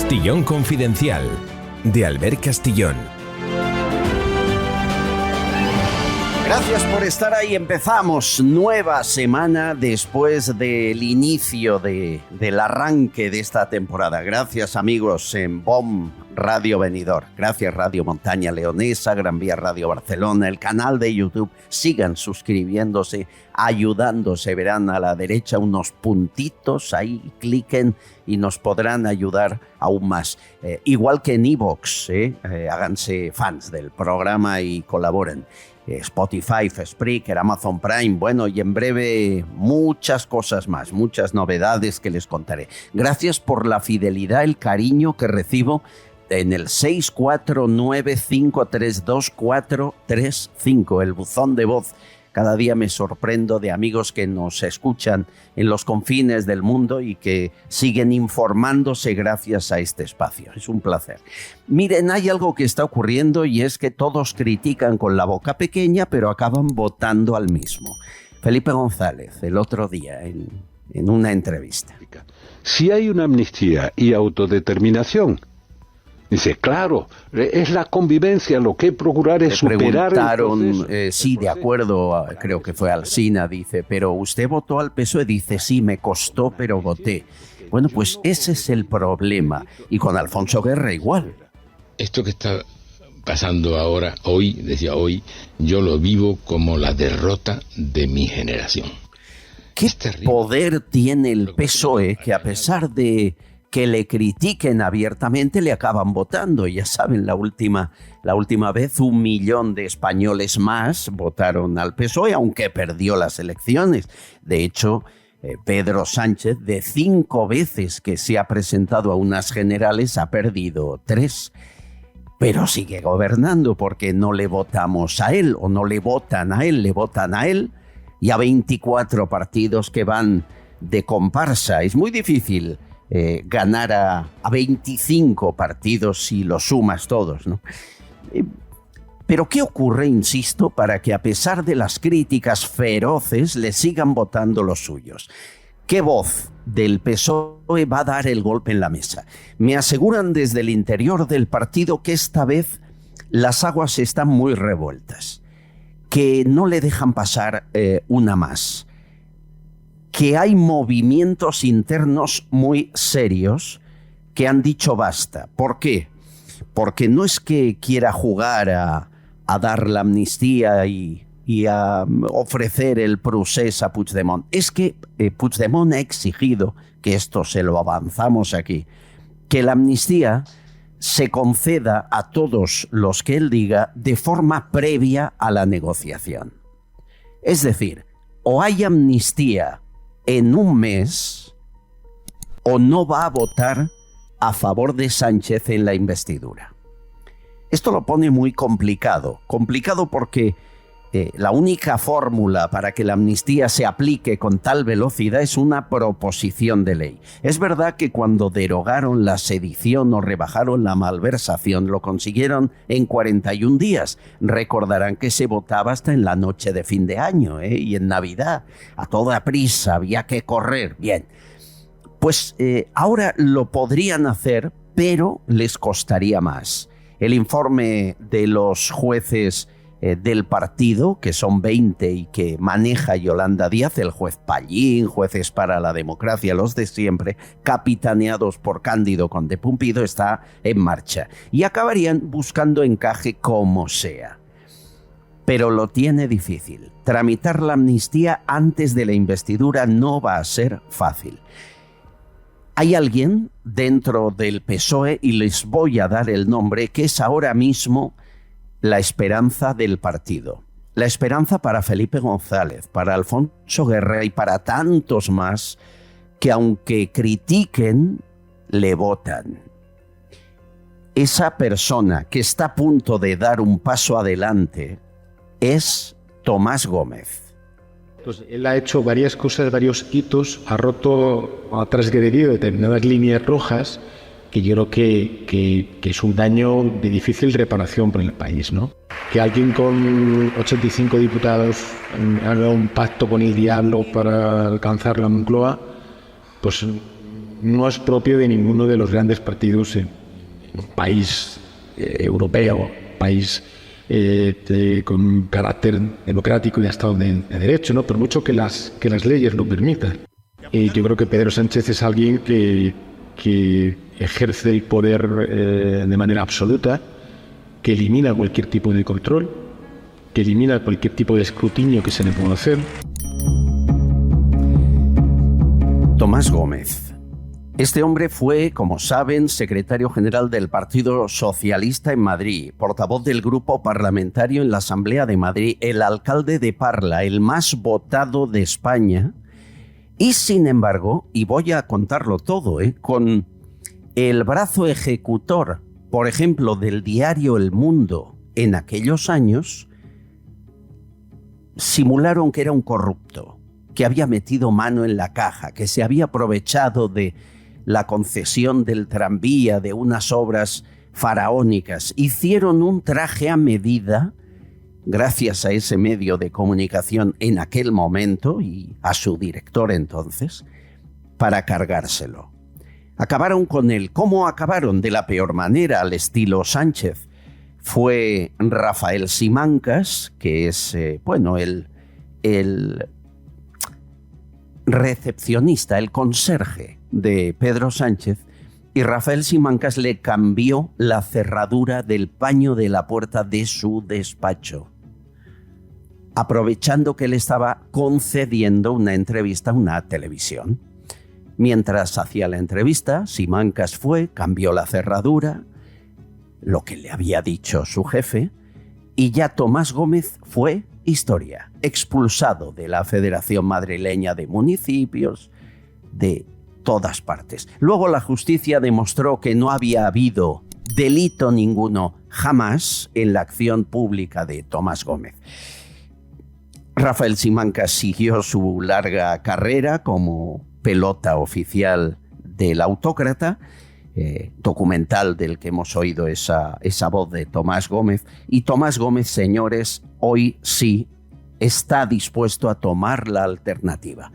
Castillón Confidencial, de Albert Castillón. Gracias por estar ahí. Empezamos nueva semana después del inicio del arranque de esta temporada. Gracias, amigos en BOM Radio Benidorm. Gracias, Radio Montaña Leonesa, Gran Vía Radio Barcelona, el canal de YouTube. Sigan suscribiéndose, ayudándose. Verán a la derecha unos puntitos ahí, cliquen y nos podrán ayudar aún más. Igual que en iVoox, háganse fans del programa y colaboren. Spotify, Spreaker, Amazon Prime, bueno, y en breve muchas cosas más, muchas novedades que les contaré. Gracias por la fidelidad, el cariño que recibo en el 649-532-435, el buzón de voz. Cada día me sorprendo de amigos que nos escuchan en los confines del mundo y que siguen informándose gracias a este espacio. Es un placer. Miren, hay algo que está ocurriendo y es que todos critican con la boca pequeña, pero acaban votando al mismo. Felipe González, el otro día, en una entrevista. Si hay una amnistía y autodeterminación, dice, claro, es la convivencia, lo que procurar es superar. Preguntaron, sí, de acuerdo, creo que fue Alsina, dice, pero usted votó al PSOE, dice, sí, me costó, pero voté. Bueno, pues ese es el problema, y con Alfonso Guerra igual. Esto que está pasando ahora, hoy, decía hoy, yo lo vivo como la derrota de mi generación. ¿Qué poder tiene el PSOE que a pesar de que le critiquen abiertamente, le acaban votando? Ya saben, la última vez 1 millón de españoles más votaron al PSOE, aunque perdió las elecciones. De hecho, Pedro Sánchez, de 5 veces que se ha presentado a unas generales, ha perdido 3. Pero sigue gobernando porque no le votamos a él, o no le votan a él, le votan a él y a 24 partidos que van de comparsa. Es muy difícil ganar a 25 partidos si los sumas todos, ¿no? Pero ¿qué ocurre, insisto, para que a pesar de las críticas feroces le sigan votando los suyos? ¿Qué voz del PSOE va a dar el golpe en la mesa? Me aseguran desde el interior del partido que esta vez las aguas están muy revueltas, que no le dejan pasar una más, que hay movimientos internos muy serios que han dicho basta. ¿Por qué? Porque no es que quiera jugar a dar la amnistía y a ofrecer el procés a Puigdemont. Es que Puigdemont ha exigido, que esto se lo avanzamos aquí, que la amnistía se conceda a todos los que él diga de forma previa a la negociación. Es decir, o hay amnistía en un mes, o no va a votar a favor de Sánchez en la investidura. Esto lo pone muy complicado porque la única fórmula para que la amnistía se aplique con tal velocidad es una proposición de ley. Es verdad que cuando derogaron la sedición o rebajaron la malversación lo consiguieron en 41 días. Recordarán que se votaba hasta en la noche de fin de año, y en Navidad. A toda prisa, había que correr. Bien, pues ahora lo podrían hacer, pero les costaría más. El informe de los jueces del partido, que son 20 y que maneja Yolanda Díaz, el juez Pallín, jueces para la democracia, los de siempre, capitaneados por Cándido Conde Pumpido, está en marcha. Y acabarían buscando encaje como sea. Pero lo tiene difícil. Tramitar la amnistía antes de la investidura no va a ser fácil. Hay alguien dentro del PSOE, y les voy a dar el nombre, que es ahora mismo la esperanza del partido. La esperanza para Felipe González, para Alfonso Guerra y para tantos más que, aunque critiquen, le votan. Esa persona que está a punto de dar un paso adelante es Tomás Gómez. Pues él ha hecho varias cosas, varios hitos, ha roto, ha transgredido determinadas líneas rojas que yo creo que es un daño de difícil reparación para el país, ¿no? Que alguien con 85 diputados haga un pacto con el diablo para alcanzar la Moncloa, pues no es propio de ninguno de los grandes partidos en un país europeo, país con carácter democrático y de Estado de Derecho, ¿no? Por mucho que las leyes lo permitan. Yo creo que Pedro Sánchez es alguien que ejerce el poder de manera absoluta, que elimina cualquier tipo de control, que elimina cualquier tipo de escrutinio que se le pueda hacer. Tomás Gómez. Este hombre fue, como saben, secretario general del Partido Socialista en Madrid, portavoz del grupo parlamentario en la Asamblea de Madrid, el alcalde de Parla, el más votado de España. Y sin embargo, y voy a contarlo todo, con el brazo ejecutor, por ejemplo, del diario El Mundo en aquellos años, simularon que era un corrupto, que había metido mano en la caja, que se había aprovechado de la concesión del tranvía, de unas obras faraónicas. Hicieron un traje a medida, gracias a ese medio de comunicación en aquel momento y a su director entonces, para cargárselo. Acabaron con él. ¿Cómo acabaron? De la peor manera, al estilo Sánchez. Fue Rafael Simancas, que es, el recepcionista, el conserje de Pedro Sánchez, y Rafael Simancas le cambió la cerradura del paño de la puerta de su despacho, aprovechando que él estaba concediendo una entrevista a una televisión. Mientras hacía la entrevista, Simancas cambió la cerradura, lo que le había dicho su jefe, y ya Tomás Gómez fue historia, expulsado de la Federación Madrileña de Municipios, de todas partes. Luego la justicia demostró que no había habido delito ninguno jamás en la acción pública de Tomás Gómez. Rafael Simancas siguió su larga carrera como pelota oficial del autócrata, documental del que hemos oído esa voz de Tomás Gómez. Y Tomás Gómez, señores, hoy sí está dispuesto a tomar la alternativa.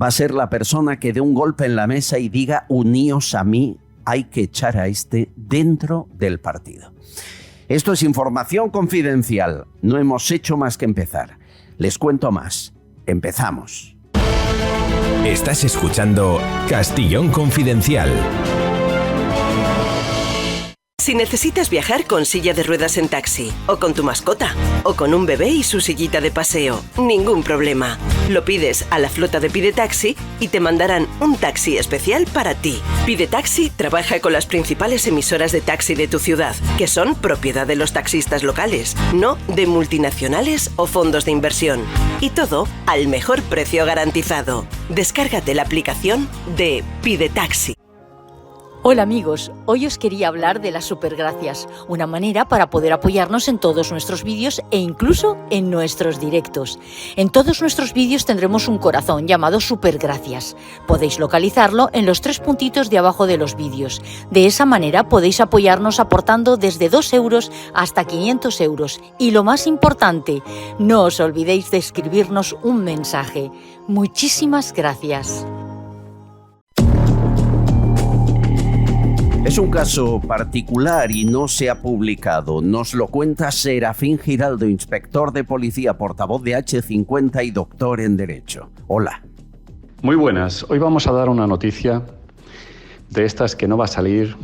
Va a ser la persona que dé un golpe en la mesa y diga: uníos a mí, hay que echar a este dentro del partido. Esto es información confidencial. No hemos hecho más que empezar. Les cuento más. Empezamos. Estás escuchando Castillón Confidencial. Si necesitas viajar con silla de ruedas en taxi, o con tu mascota, o con un bebé y su sillita de paseo, ningún problema. Lo pides a la flota de Pide Taxi y te mandarán un taxi especial para ti. Pide Taxi trabaja con las principales emisoras de taxi de tu ciudad, que son propiedad de los taxistas locales, no de multinacionales o fondos de inversión. Y todo al mejor precio garantizado. Descárgate la aplicación de Pide Taxi. Hola amigos, hoy os quería hablar de las supergracias, una manera para poder apoyarnos en todos nuestros vídeos e incluso en nuestros directos. En todos nuestros vídeos tendremos un corazón llamado supergracias. Podéis localizarlo en los 3 puntitos de abajo de los vídeos. De esa manera podéis apoyarnos aportando desde 2 euros hasta 500 euros. Y lo más importante, no os olvidéis de escribirnos un mensaje. Muchísimas gracias. Es un caso particular y no se ha publicado. Nos lo cuenta Serafín Giraldo, inspector de policía, portavoz de H50 y doctor en Derecho. Hola. Muy buenas. Hoy vamos a dar una noticia de estas que no va a salir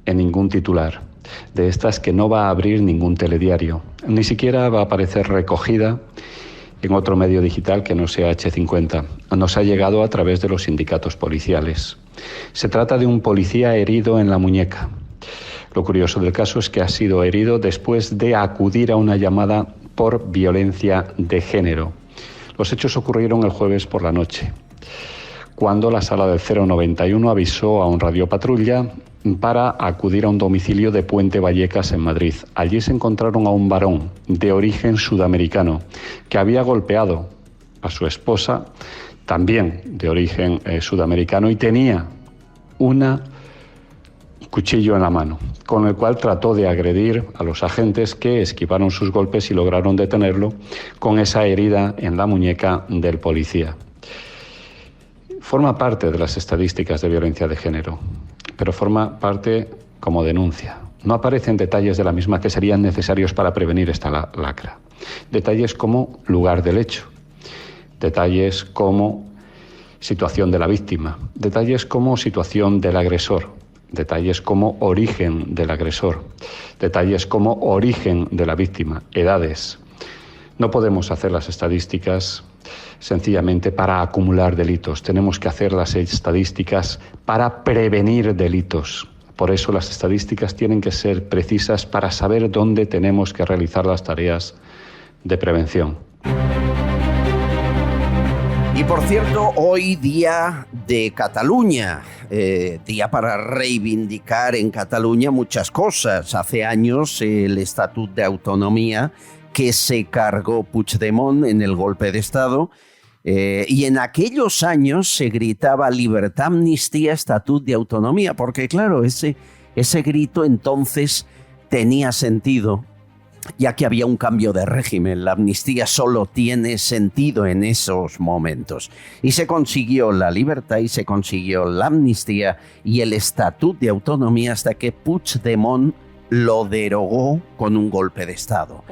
en ningún titular, de estas que no va a abrir ningún telediario, ni siquiera va a aparecer recogida en otro medio digital que no sea H50. Nos ha llegado a través de los sindicatos policiales. Se trata de un policía herido en la muñeca. Lo curioso del caso es que ha sido herido después de acudir a una llamada por violencia de género. Los hechos ocurrieron el jueves por la noche, cuando la sala del 091 avisó a un radiopatrulla para acudir a un domicilio de Puente Vallecas en Madrid. Allí se encontraron a un varón de origen sudamericano que había golpeado a su esposa, también de origen sudamericano, y tenía un cuchillo en la mano, con el cual trató de agredir a los agentes, que esquivaron sus golpes y lograron detenerlo con esa herida en la muñeca del policía. forma parte de las estadísticas de violencia de género, pero forma parte como denuncia. No aparecen detalles de la misma que serían necesarios para prevenir esta lacra. Detalles como lugar del hecho, detalles como situación de la víctima, detalles como situación del agresor, detalles como origen del agresor, detalles como origen de la víctima, edades. No podemos hacer las estadísticas sencillamente para acumular delitos. Tenemos que hacer las estadísticas para prevenir delitos. Por eso las estadísticas tienen que ser precisas para saber dónde tenemos que realizar las tareas de prevención. Y por cierto, hoy día de Cataluña, día para reivindicar en Cataluña muchas cosas. Hace años el Estatut de Autonomía que se cargó Puigdemont en el golpe de Estado, y en aquellos años se gritaba libertad, amnistía, Estatut de Autonomía, porque claro, ese grito entonces tenía sentido, ya que había un cambio de régimen. La amnistía solo tiene sentido en esos momentos. Y se consiguió la libertad y se consiguió la amnistía y el Estatut de Autonomía hasta que Puigdemont lo derogó con un golpe de Estado.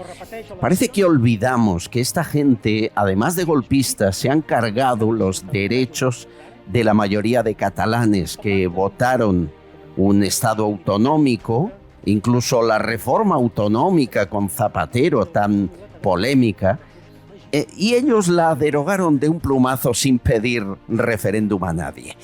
Parece que olvidamos que esta gente, además de golpistas, se han cargado los derechos de la mayoría de catalanes que votaron un Estado autonómico, incluso la reforma autonómica con Zapatero tan polémica, y ellos la derogaron de un plumazo sin pedir referéndum a nadie.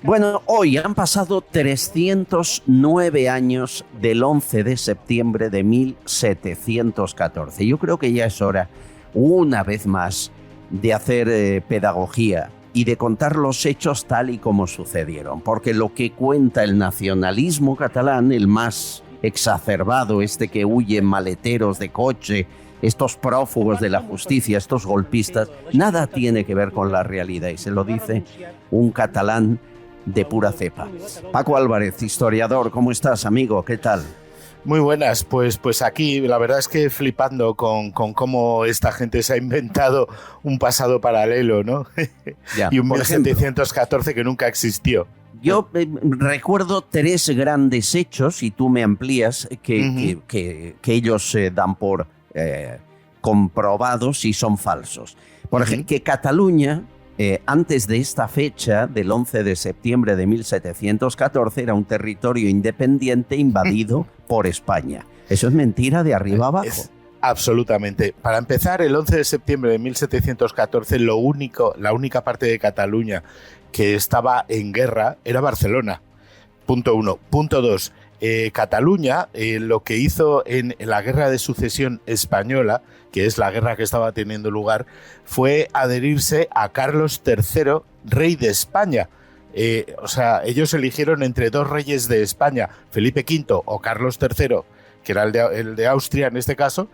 Bueno, hoy han pasado 309 años del 11 de septiembre de 1714. Yo creo que ya es hora, una vez más, de hacer pedagogía y de contar los hechos tal y como sucedieron. Porque lo que cuenta el nacionalismo catalán, el más exacerbado, que huyen maleteros de coche, estos prófugos de la justicia, estos golpistas, nada tiene que ver con la realidad. Y se lo dice un catalán de pura cepa. Paco Álvarez, historiador, ¿cómo estás, amigo? ¿Qué tal? Muy buenas, pues aquí la verdad es que flipando con cómo esta gente se ha inventado un pasado paralelo, ¿no? Ya, y un 1714 que nunca existió. Yo recuerdo 3 grandes hechos, y tú me amplías, que ellos dan por comprobados y son falsos. Por ejemplo, que Cataluña, antes de esta fecha, del 11 de septiembre de 1714, era un territorio independiente invadido por España. Eso es mentira de arriba abajo. Absolutamente. Para empezar, el 11 de septiembre de 1714, la única parte de Cataluña que estaba en guerra era Barcelona. Punto 1. Punto 2. Cataluña, lo que hizo en la Guerra de Sucesión Española, que es la guerra que estaba teniendo lugar, fue adherirse a Carlos III, rey de España. Ellos eligieron entre 2 reyes de España, Felipe V o Carlos III, que era el de Austria en este caso.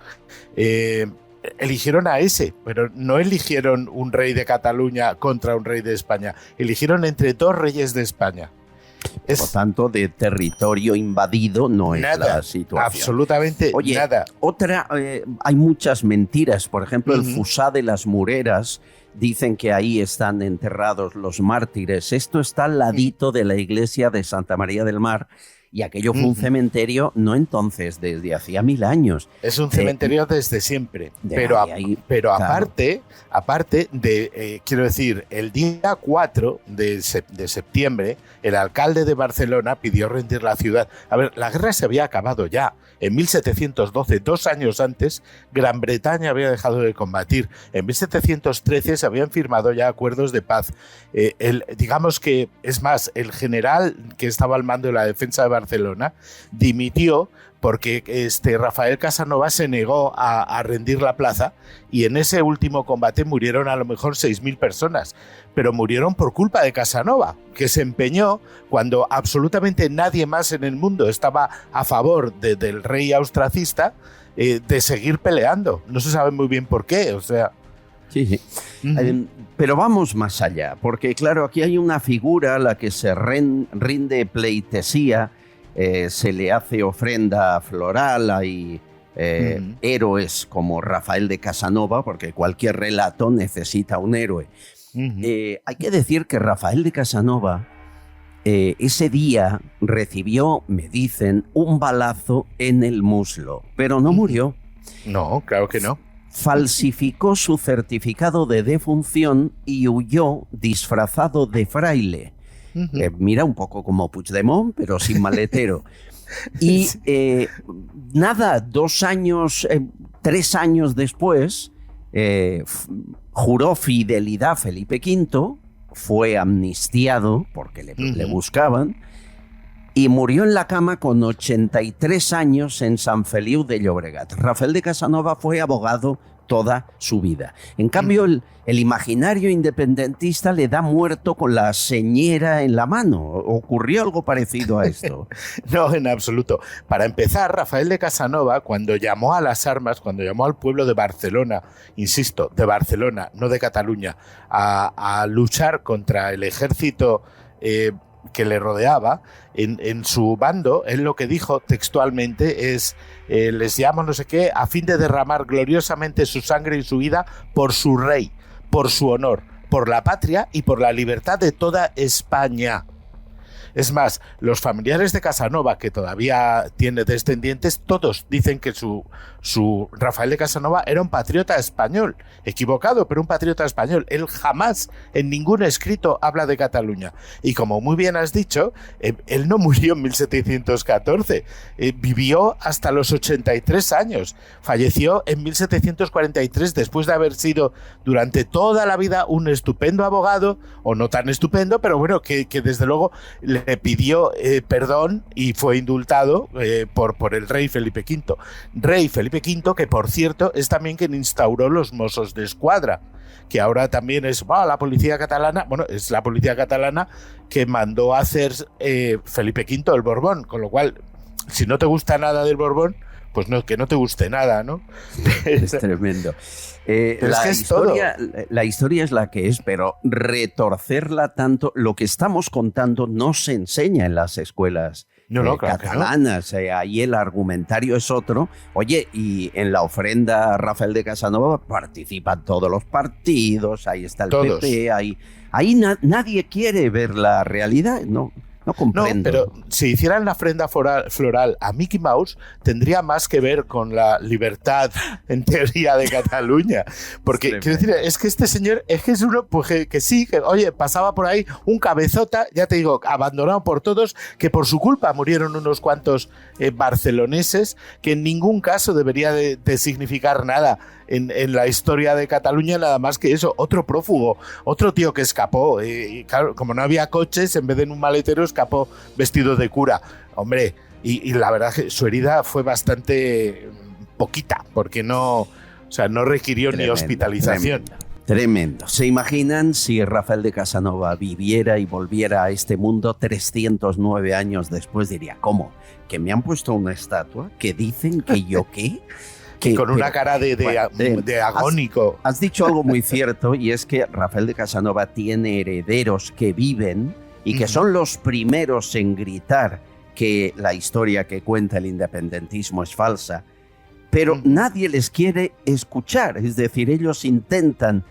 Eligieron a ese, pero no eligieron un rey de Cataluña contra un rey de España. Eligieron entre 2 reyes de España. Por tanto, de territorio invadido no es la situación. Absolutamente nada. Otra, hay muchas mentiras. Por ejemplo, el Fusá de las Mureras, dicen que ahí están enterrados los mártires. Esto está al ladito de la iglesia de Santa María del Mar. Y aquello fue un cementerio, no entonces, desde hacía 1000 años. Es un cementerio desde siempre. Pero aparte de, quiero decir, el día 4 de septiembre, el alcalde de Barcelona pidió rendir la ciudad. A ver, la guerra se había acabado ya. En 1712, 2 años antes, Gran Bretaña había dejado de combatir. En 1713 se habían firmado ya acuerdos de paz. Digamos que, es más, el general que estaba al mando de la defensa de Barcelona dimitió porque Rafael Casanova se negó a rendir la plaza, y en ese último combate murieron a lo mejor 6.000 personas, pero murieron por culpa de Casanova, que se empeñó cuando absolutamente nadie más en el mundo estaba a favor del rey austracista, de seguir peleando. No se sabe muy bien por qué, o sea... Sí. Pero vamos más allá, porque claro, aquí hay una figura a la que se rinde pleitesía, se le hace ofrenda floral, hay héroes como Rafael de Casanova, porque cualquier relato necesita un héroe. Hay que decir que Rafael de Casanova ese día recibió, me dicen, un balazo en el muslo, pero no murió. No, claro que no. Falsificó su certificado de defunción y huyó disfrazado de fraile. Mira, un poco como Puigdemont, pero sin maletero. Y nada, 2 años, 3 años después, juró fidelidad a Felipe V, fue amnistiado porque le buscaban, y murió en la cama con 83 años en Sant Feliu de Llobregat. Rafael de Casanova fue abogado toda su vida. En cambio, el imaginario independentista le da muerto con la señera en la mano. ¿Ocurrió algo parecido a esto? No, en absoluto. Para empezar, Rafael de Casanova, cuando llamó a las armas, cuando llamó al pueblo de Barcelona, insisto, de Barcelona, no de Cataluña, a luchar contra el ejército que le rodeaba, en su bando, él lo que dijo textualmente es, les llamo no sé qué, a fin de derramar gloriosamente su sangre y su vida por su rey, por su honor, por la patria y por la libertad de toda España. Es más, los familiares de Casanova, que todavía tiene descendientes, todos dicen que su Rafael de Casanova era un patriota español. Equivocado, pero un patriota español. Él jamás, en ningún escrito, habla de Cataluña. Y como muy bien has dicho, él no murió en 1714. Vivió hasta los 83 años. Falleció en 1743, después de haber sido durante toda la vida un estupendo abogado, o no tan estupendo, pero bueno, que desde luego le pidió perdón y fue indultado por el rey Felipe V. Rey Felipe V, que por cierto es también quien instauró los Mossos de Escuadra, que ahora también es la policía catalana. Bueno, es la policía catalana que mandó a hacer Felipe V el Borbón, con lo cual, si no te gusta nada del Borbón, pues no, que no te guste nada, ¿no? Es tremendo. La historia es la que es, pero retorcerla tanto, lo que estamos contando no se enseña en las escuelas catalanas. Ahí el argumentario es otro. Oye, y en la ofrenda a Rafael de Casanova participan todos los partidos, ahí está el PP, ahí nadie quiere ver la realidad, ¿no? No comprendo. No, pero si hicieran la ofrenda floral a Mickey Mouse, tendría más que ver con la libertad, en teoría, de Cataluña. Porque, quiero decir, es que este señor es uno pues, que sí, que, oye, pasaba por ahí un cabezota, ya te digo, abandonado por todos, que por su culpa murieron unos cuantos barceloneses, que en ningún caso debería de significar nada en la historia de Cataluña, nada más que eso, otro prófugo, otro tío que escapó, y claro, como no había coches, en vez de en un maletero escapó vestido de cura, hombre, y la verdad que su herida fue bastante poquita, porque no requirió ni hospitalización. Tremendo. ¿Se imaginan si Rafael de Casanova viviera y volviera a este mundo 309 años después? Diría, ¿cómo? ¿Que me han puesto una estatua? ¿Que dicen que yo qué? Con una cara de agónico. Has dicho algo muy cierto, y es que Rafael de Casanova tiene herederos que viven y que son los primeros en gritar que la historia que cuenta el independentismo es falsa, pero nadie les quiere escuchar. Es decir, ellos intentan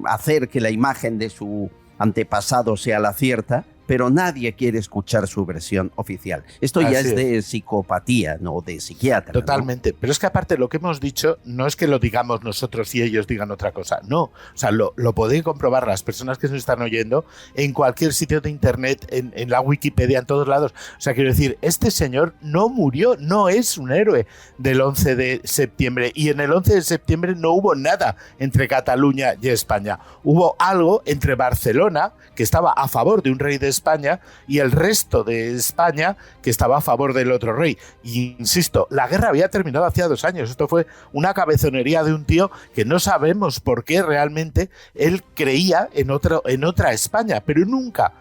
hacer que la imagen de su antepasado sea la cierta, pero nadie quiere escuchar su versión oficial. Esto ya es de psicopatía, no de psiquiatra. Totalmente. ¿No? Pero es que aparte lo que hemos dicho no es que lo digamos nosotros y ellos digan otra cosa. No. O sea, lo podéis comprobar las personas que nos están oyendo en cualquier sitio de internet, en la Wikipedia, en todos lados. O sea, quiero decir, este señor no murió, no es un héroe del 11 de septiembre. Y en el 11 de septiembre no hubo nada entre Cataluña y España. Hubo algo entre Barcelona, que estaba a favor de un rey de España, y el resto de España, que estaba a favor del otro rey. Y insisto, la guerra había terminado hacía 2 años. Esto fue una cabezonería de un tío que no sabemos por qué realmente él creía en otra España, pero nunca,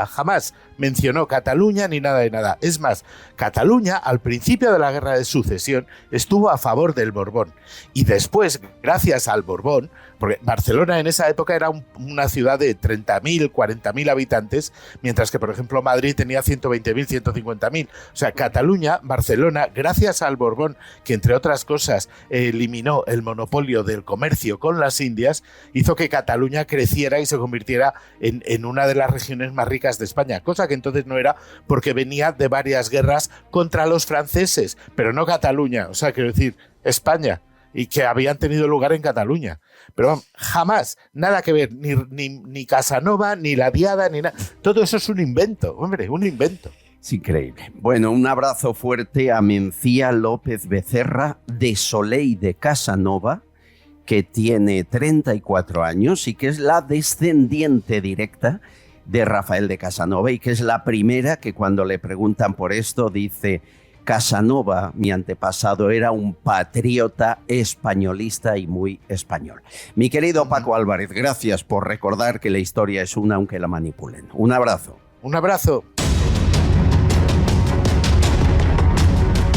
jamás mencionó Cataluña ni nada de nada. Es más, Cataluña al principio de la guerra de sucesión estuvo a favor del Borbón, y después, gracias al Borbón, Porque Barcelona en esa época era una ciudad de 30.000, 40.000 habitantes, mientras que, por ejemplo, Madrid tenía 120.000, 150.000. O sea, Cataluña, Barcelona, gracias al Borbón, que entre otras cosas eliminó el monopolio del comercio con las Indias, hizo que Cataluña creciera y se convirtiera en una de las regiones más ricas de España, cosa que entonces no era porque venía de varias guerras contra los franceses, pero no Cataluña, o sea, quiero decir, España, y que habían tenido lugar en Cataluña. Pero jamás, nada que ver, ni Casanova, ni la Diada, ni nada. Todo eso es un invento, hombre, un invento. Es increíble. Bueno, un abrazo fuerte a Mencía López Becerra de Soleil de Casanova, que tiene 34 años y que es la descendiente directa de Rafael de Casanova y que es la primera que cuando le preguntan por esto dice: Casanova, mi antepasado, era un patriota españolista y muy español. Mi querido Paco Álvarez, gracias por recordar que la historia es una aunque la manipulen. Un abrazo. Un abrazo.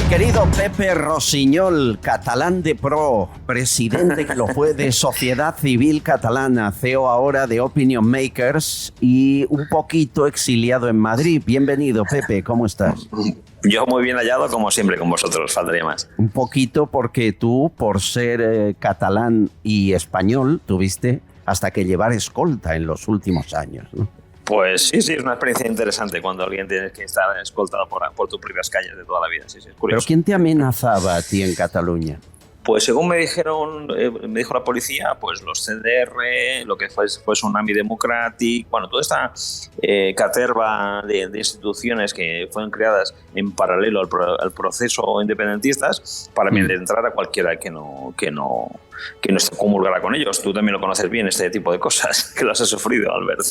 Querido Pepe Rossinyol, catalán de pro, presidente que lo fue de Sociedad Civil Catalana, CEO ahora de Opinion Makers y un poquito exiliado en Madrid. Bienvenido, Pepe, ¿cómo estás? Yo muy bien hallado, como siempre, con vosotros, faltaría más. Un poquito porque tú, por ser catalán y español, tuviste hasta que llevar escolta en los últimos años, ¿no? Pues sí, es una experiencia interesante cuando alguien tiene que estar escoltado por tus propias calles de toda la vida. Sí, es curioso. ¿Pero quién te amenazaba a ti en Cataluña? Pues según me dijo la policía, pues los CDR, lo que fue Tsunami Democratic, bueno, toda esta caterva de instituciones que fueron creadas en paralelo al proceso independentistas para entrar a cualquiera que no comulgara con ellos. Tú también lo conoces bien, este tipo de cosas, que las has sufrido, Albert.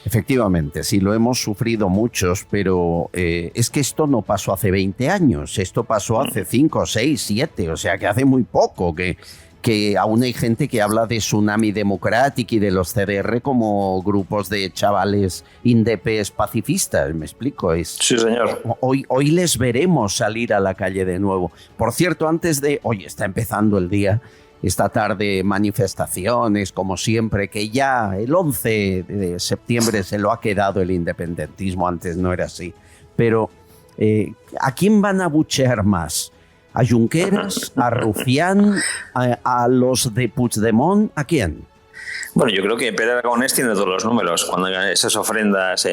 Efectivamente, sí, lo hemos sufrido muchos, pero es que esto no pasó hace 20 años, esto pasó hace 5, 6, 7, o sea que hace muy poco que aún hay gente que habla de Tsunami Democratic y de los CDR como grupos de chavales indepes pacifistas, ¿me explico? Sí, señor. Hoy les veremos salir a la calle de nuevo. Por cierto, hoy está empezando el día, esta tarde manifestaciones, como siempre, que ya el 11 de septiembre se lo ha quedado el independentismo, antes no era así. Pero, ¿a quién van a buchear más? ¿A Junqueras? ¿A Rufián? ¿A los de Puigdemont? ¿A quién? Bueno, yo creo que Pere Aragonés tiene todos los números. Cuando esas ofrendas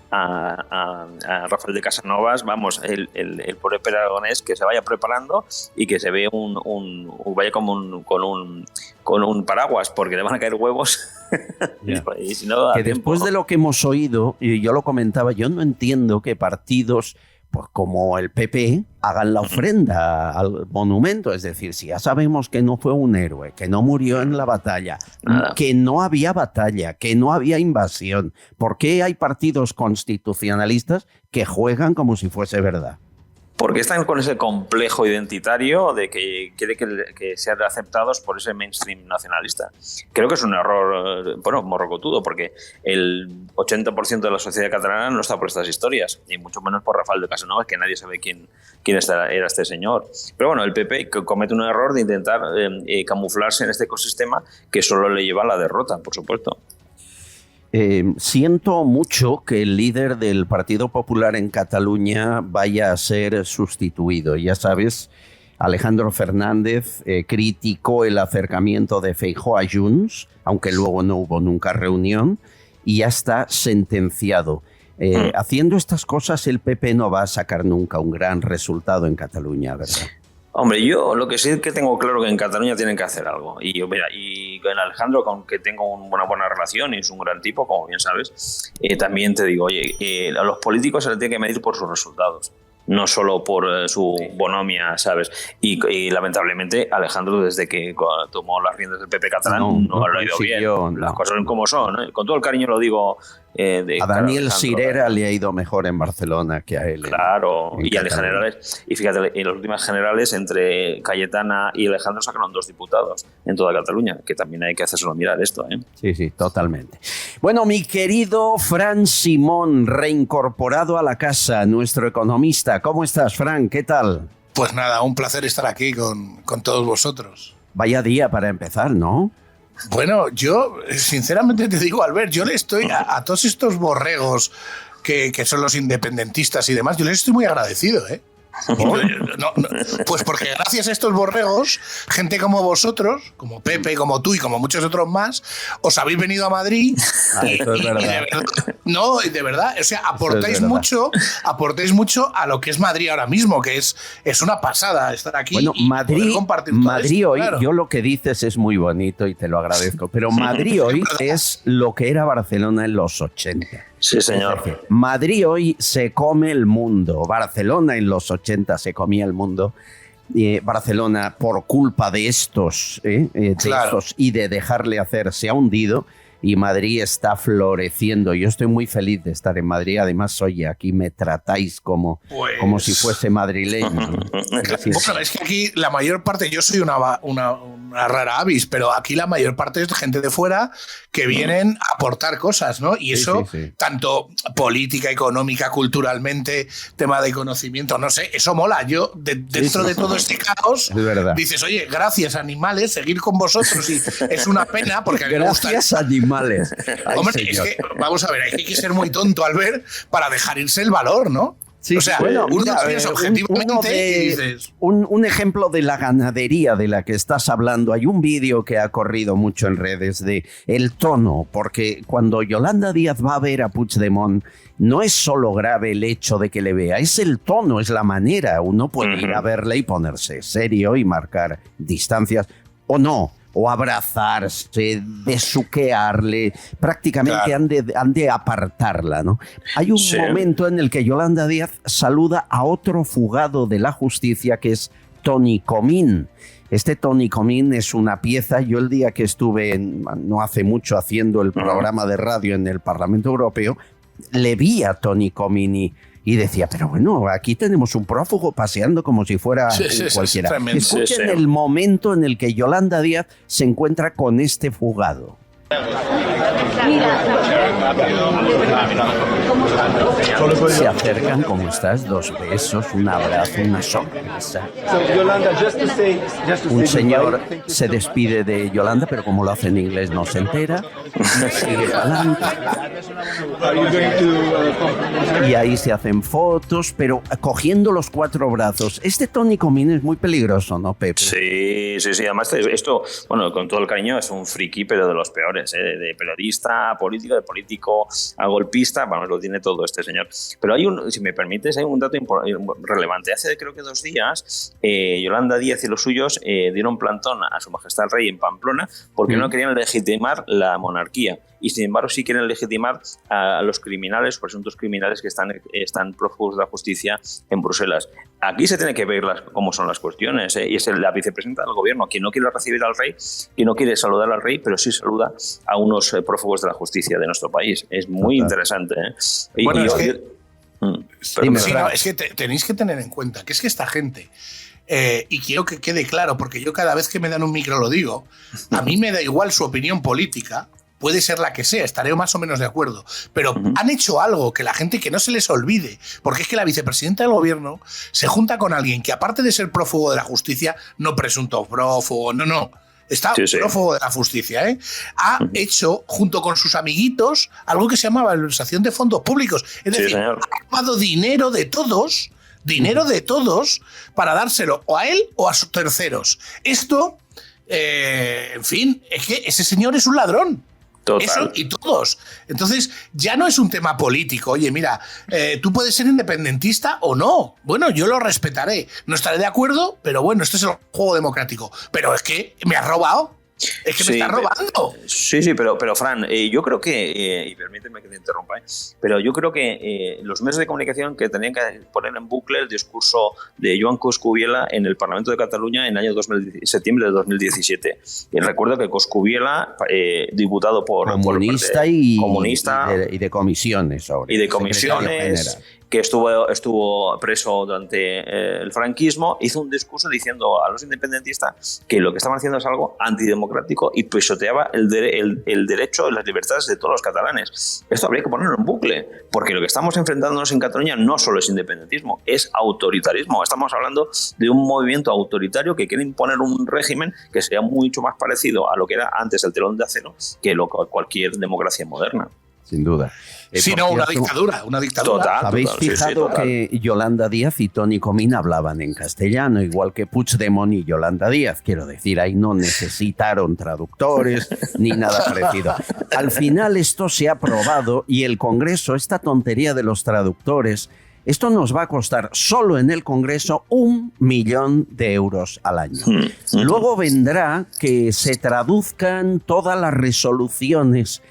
a Rafael de Casanovas, vamos, el pobre Pere Aragonés que se vaya preparando y que se ve vaya con un paraguas, porque le van a caer huevos. Y si no, que después de lo que hemos oído, y yo lo comentaba, yo no entiendo que partidos pues como el PP hagan la ofrenda al monumento. Es decir, si ya sabemos que no fue un héroe, que no murió en la batalla, que no había batalla, que no había invasión, ¿por qué hay partidos constitucionalistas que juegan como si fuese verdad? Porque están con ese complejo identitario de que quiere que sean aceptados por ese mainstream nacionalista. Creo que es un error, morrocotudo, porque el 80% de la sociedad catalana no está por estas historias, y mucho menos por Rafael de Casanova, que nadie sabe quién era este señor. Pero bueno, el PP comete un error de intentar camuflarse en este ecosistema que solo le lleva a la derrota, por supuesto. Siento mucho que el líder del Partido Popular en Cataluña vaya a ser sustituido. Ya sabes, Alejandro Fernández criticó el acercamiento de Feijóo a Junts, aunque luego no hubo nunca reunión, y ya está sentenciado. Haciendo estas cosas, el PP no va a sacar nunca un gran resultado en Cataluña, ¿verdad? Hombre, yo lo que sí que tengo claro que en Cataluña tienen que hacer algo. Y con Alejandro, con que tengo una buena relación y es un gran tipo, como bien sabes, también te digo, a los políticos se les tiene que medir por sus resultados, no solo por su bonomia, ¿sabes? Y lamentablemente Alejandro, desde que tomó las riendas del PP catalán, no lo ha ido bien. Las cosas son como son, ¿no? Con todo el cariño lo digo. A Daniel Sirera le ha ido mejor en Barcelona que a él. Claro, y a generales. Y fíjate, en las últimas generales, entre Cayetana y Alejandro sacaron 2 diputados en toda Cataluña, que también hay que hacérselo mirar esto, ¿eh? Sí, totalmente. Bueno, mi querido Fran Simón, reincorporado a la casa, nuestro economista. ¿Cómo estás, Fran? ¿Qué tal? Pues nada, un placer estar aquí con todos vosotros. Vaya día para empezar, ¿no? Bueno, yo sinceramente te digo, Albert, yo le estoy a todos estos borregos que son los independentistas y demás, yo les estoy muy agradecido, ¿eh? Pues porque gracias a estos borregos, gente como vosotros, como Pepe, como tú y como muchos otros más, os habéis venido a Madrid de verdad, o sea, aportáis mucho a lo que es Madrid ahora mismo, que es una pasada estar aquí. Bueno, y compartir todo Madrid esto, hoy, claro. Yo lo que dices es muy bonito y te lo agradezco, pero Madrid hoy es lo que era Barcelona en los 80. Sí, señor. Es decir, Madrid hoy se come el mundo. Barcelona en los 80 se comía el mundo. Barcelona, por culpa de estos, estos y de dejarle hacer, se ha hundido. Y Madrid está floreciendo. Yo estoy muy feliz de estar en Madrid. Además, oye, aquí me tratáis como si fuese madrileño. Bueno, es que aquí la mayor parte, yo soy una rara avis, pero aquí la mayor parte es gente de fuera que vienen a aportar cosas, ¿no? Y eso, tanto política, económica, culturalmente, tema de conocimiento, no sé, eso mola. Yo, dentro de todo este caos, dices, oye, gracias animales, seguir con vosotros. Y es una pena porque a mí me gusta... Gracias animales. Ay, hombre, es que, vamos a ver, hay que ser muy tonto al ver para dejar irse el valor, ¿no? Sí, o sea, bueno, uno piensa objetivamente y dices... Un ejemplo de la ganadería de la que estás hablando. Hay un vídeo que ha corrido mucho en redes de el tono, porque cuando Yolanda Díaz va a ver a Puigdemont, no es solo grave el hecho de que le vea, es el tono, es la manera. Uno puede ir a verle y ponerse serio y marcar distancias, o no, o abrazarse, besuquearle, prácticamente han de apartarla, ¿no? Hay un momento en el que Yolanda Díaz saluda a otro fugado de la justicia, que es Toni Comín. Este Toni Comín es una pieza. Yo el día que estuve, no hace mucho, haciendo el programa de radio en el Parlamento Europeo, le vi a Toni Comín y decía, pero bueno, aquí tenemos un prófugo paseando como si fuera cualquiera. Escuchen el momento en el que Yolanda Díaz se encuentra con este fugado. Se acercan, ¿cómo estás? 2 besos, un abrazo, una sonrisa. Un señor se despide de Yolanda, pero como lo hace en inglés no se entera. Sigue adelante. Y ahí se hacen fotos, pero cogiendo los 4 brazos. Este Toni Comín es muy peligroso, ¿no, Pepe? Sí. Además, esto, bueno, con todo el cariño, es un friki, pero de los peores, de periodista a político, de político a golpista, bueno, lo tiene todo este señor. Pero si me permites, hay un dato relevante. Hace, creo que 2 días, Yolanda Díaz y los suyos dieron plantón a Su Majestad el Rey en Pamplona porque no querían legitimar la monarquía. Y sin embargo sí quieren legitimar a los criminales, presuntos criminales que están prófugos de la justicia en Bruselas. Aquí se tiene que ver cómo son las cuestiones, y es la vicepresidenta del gobierno quien no quiere recibir al rey, quien no quiere saludar al rey, pero sí saluda a unos prófugos de la justicia de nuestro país. Es muy interesante. Bueno, es que tenéis que tener en cuenta que es que esta gente... y quiero que quede claro, porque yo cada vez que me dan un micro lo digo, a mí me da igual su opinión política, puede ser la que sea, estaré más o menos de acuerdo, pero han hecho algo que la gente, que no se les olvide, porque es que la vicepresidenta del gobierno se junta con alguien que, aparte de ser prófugo de la justicia, no presunto prófugo, está prófugo de la justicia, ha hecho, junto con sus amiguitos, algo que se llama malversación de fondos públicos, es decir, ha tomado dinero de todos para dárselo o a él o a sus terceros. Esto, en fin, es que ese señor es un ladrón. Total. Eso y todos. Entonces, ya no es un tema político. Oye, mira, tú puedes ser independentista o no. Bueno, yo lo respetaré. No estaré de acuerdo, pero bueno, este es el juego democrático. Pero es que me has robado. Es que me está robando. Sí, pero Fran, yo creo que, y permíteme que te interrumpa, pero yo creo que los medios de comunicación que tenían que poner en bucle el discurso de Joan Coscubiela en el Parlamento de Cataluña en el año septiembre de 2017. Y recuerdo que Coscubiela, diputado comunista y de comisiones. Y de comisiones, que estuvo preso durante el franquismo, hizo un discurso diciendo a los independentistas que lo que estaban haciendo es algo antidemocrático y pisoteaba el derecho y las libertades de todos los catalanes. Esto habría que ponerlo en bucle, porque lo que estamos enfrentándonos en Cataluña no solo es independentismo, es autoritarismo. Estamos hablando de un movimiento autoritario que quiere imponer un régimen que sea mucho más parecido a lo que era antes el telón de acero que cualquier democracia moderna. Sin duda. Sí, no, una dictadura. Total, ¿Habéis fijado que Yolanda Díaz y Toni Comín hablaban en castellano, igual que Puigdemont y Yolanda Díaz? Quiero decir, ahí no necesitaron traductores ni nada parecido. Al final esto se ha aprobado y el Congreso, esta tontería de los traductores, esto nos va a costar solo en el Congreso 1 millón de euros al año. Luego vendrá que se traduzcan todas las resoluciones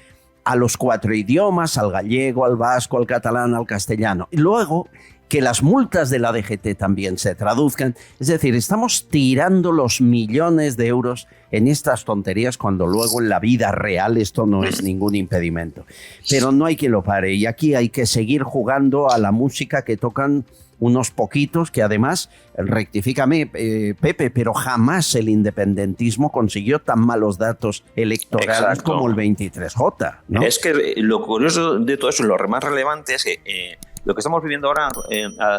a los 4 idiomas, al gallego, al vasco, al catalán, al castellano. Y luego que las multas de la DGT también se traduzcan. Es decir, estamos tirando los millones de euros en estas tonterías cuando luego en la vida real esto no es ningún impedimento. Pero no hay quien lo pare y aquí hay que seguir jugando a la música que tocan unos poquitos que además, rectifícame Pepe, pero jamás el independentismo consiguió tan malos datos electorales como el 23J, ¿no? Es que lo curioso de todo eso, lo más relevante es que lo que estamos viviendo ahora,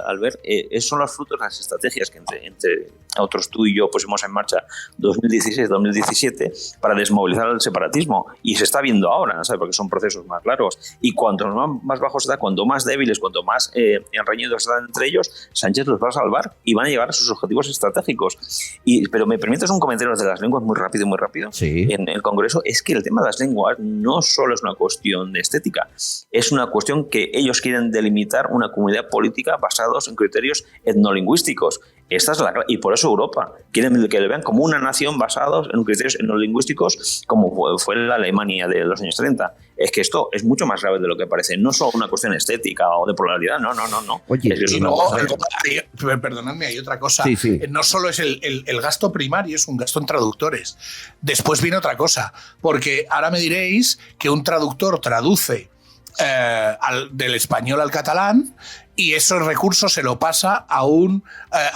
Albert, son los frutos de las estrategias que entre otros tú y yo pusimos en marcha 2016-2017 para desmovilizar el separatismo. Y se está viendo ahora, ¿sabes? Porque son procesos más largos. Y cuanto más bajos está, cuanto más débiles, cuanto más enreñidos están entre ellos, Sánchez los va a salvar y van a llegar a sus objetivos estratégicos. Pero me permites un comentario de las lenguas muy rápido. Sí. En el Congreso es que el tema de las lenguas no solo es una cuestión de estética, es una cuestión que ellos quieren delimitar una comunidad política basados en criterios etnolingüísticos. Esta es y por eso Europa quieren que le vean como una nación basados en criterios etnolingüísticos como fue la Alemania de los años 30. Es que esto es mucho más grave de lo que parece. No solo una cuestión estética o de polaridad, no. Oye, perdonadme, hay otra cosa. Sí. No solo es el gasto primario, es un gasto en traductores. Después viene otra cosa, porque ahora me diréis que un traductor traduce del español al catalán y esos recursos se lo pasa a un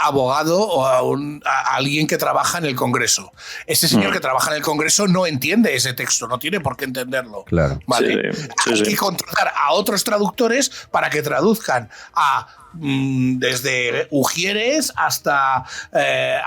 abogado o a alguien que trabaja en el Congreso. Ese señor que trabaja en el Congreso no entiende ese texto, no tiene por qué entenderlo. Claro. ¿Vale? Hay que contratar a otros traductores para que traduzcan desde ujieres hasta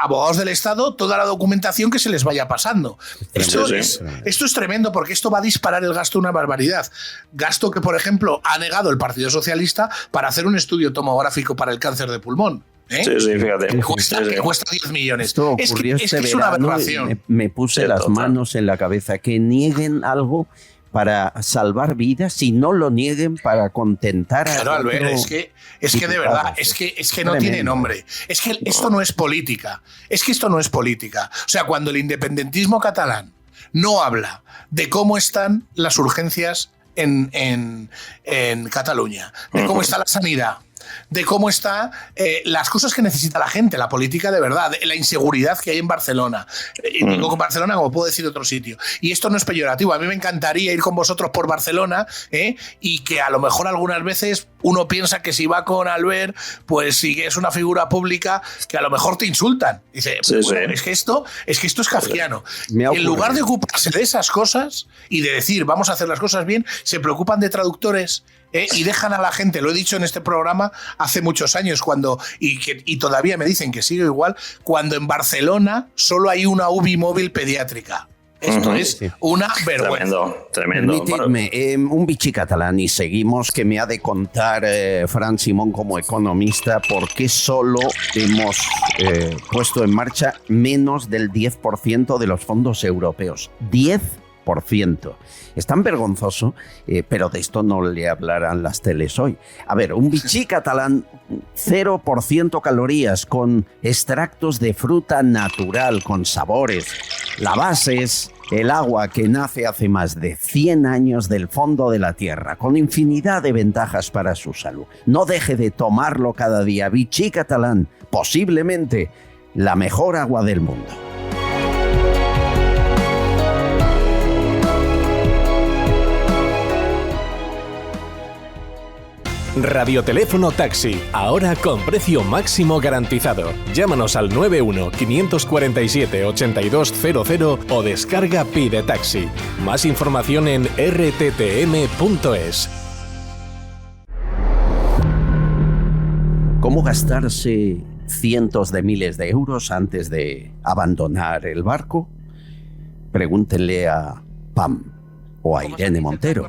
abogados del Estado toda la documentación que se les vaya pasando. Esto es tremendo porque esto va a disparar el gasto una barbaridad. Gasto que, por ejemplo, ha negado el Partido Socialista para hacer un estudio tomográfico para el cáncer de pulmón. Sí, fíjate. Que cuesta 10 millones. Esto ocurrió es una aberración. Me puse las manos en la cabeza. Que nieguen algo para salvar vidas y no lo nieguen para contentar a Claro, Albert, es que de verdad, es que no tiene nombre. Es que esto no es política. O sea, cuando el independentismo catalán no habla de cómo están las urgencias en Cataluña, de cómo está la sanidad, de cómo está las cosas que necesita la gente, la política de verdad, la inseguridad que hay en Barcelona. Digo con Barcelona como puedo decir otro sitio. Y esto no es peyorativo. A mí me encantaría ir con vosotros por Barcelona y que a lo mejor algunas veces uno piensa que si va con Albert, pues si es una figura pública, que a lo mejor te insultan. Dice, es que esto es kafkiano. En lugar de ocuparse de esas cosas y de decir, vamos a hacer las cosas bien, se preocupan de traductores y dejan a la gente, lo he dicho en este programa hace muchos años, y todavía me dicen que sigo igual, cuando en Barcelona solo hay una UBI móvil pediátrica. Esto es una vergüenza. Tremendo. Permitidme, un bichi catalán y seguimos, que me ha de contar Fran Simón como economista por qué solo hemos puesto en marcha menos del 10% de los fondos europeos. 10%. Es tan vergonzoso, pero de esto no le hablarán las teles hoy. A ver, un bichí catalán, 0% calorías, con extractos de fruta natural, con sabores. La base es el agua que nace hace más de 100 años del fondo de la tierra, con infinidad de ventajas para su salud. No deje de tomarlo cada día. Bichí catalán, posiblemente la mejor agua del mundo. Radioteléfono Taxi, ahora con precio máximo garantizado. Llámanos al 91-547-8200 o descarga Pide Taxi. Más información en rttm.es. ¿Cómo gastarse cientos de miles de euros antes de abandonar el barco? Pregúntenle a Pam o a Irene Montero.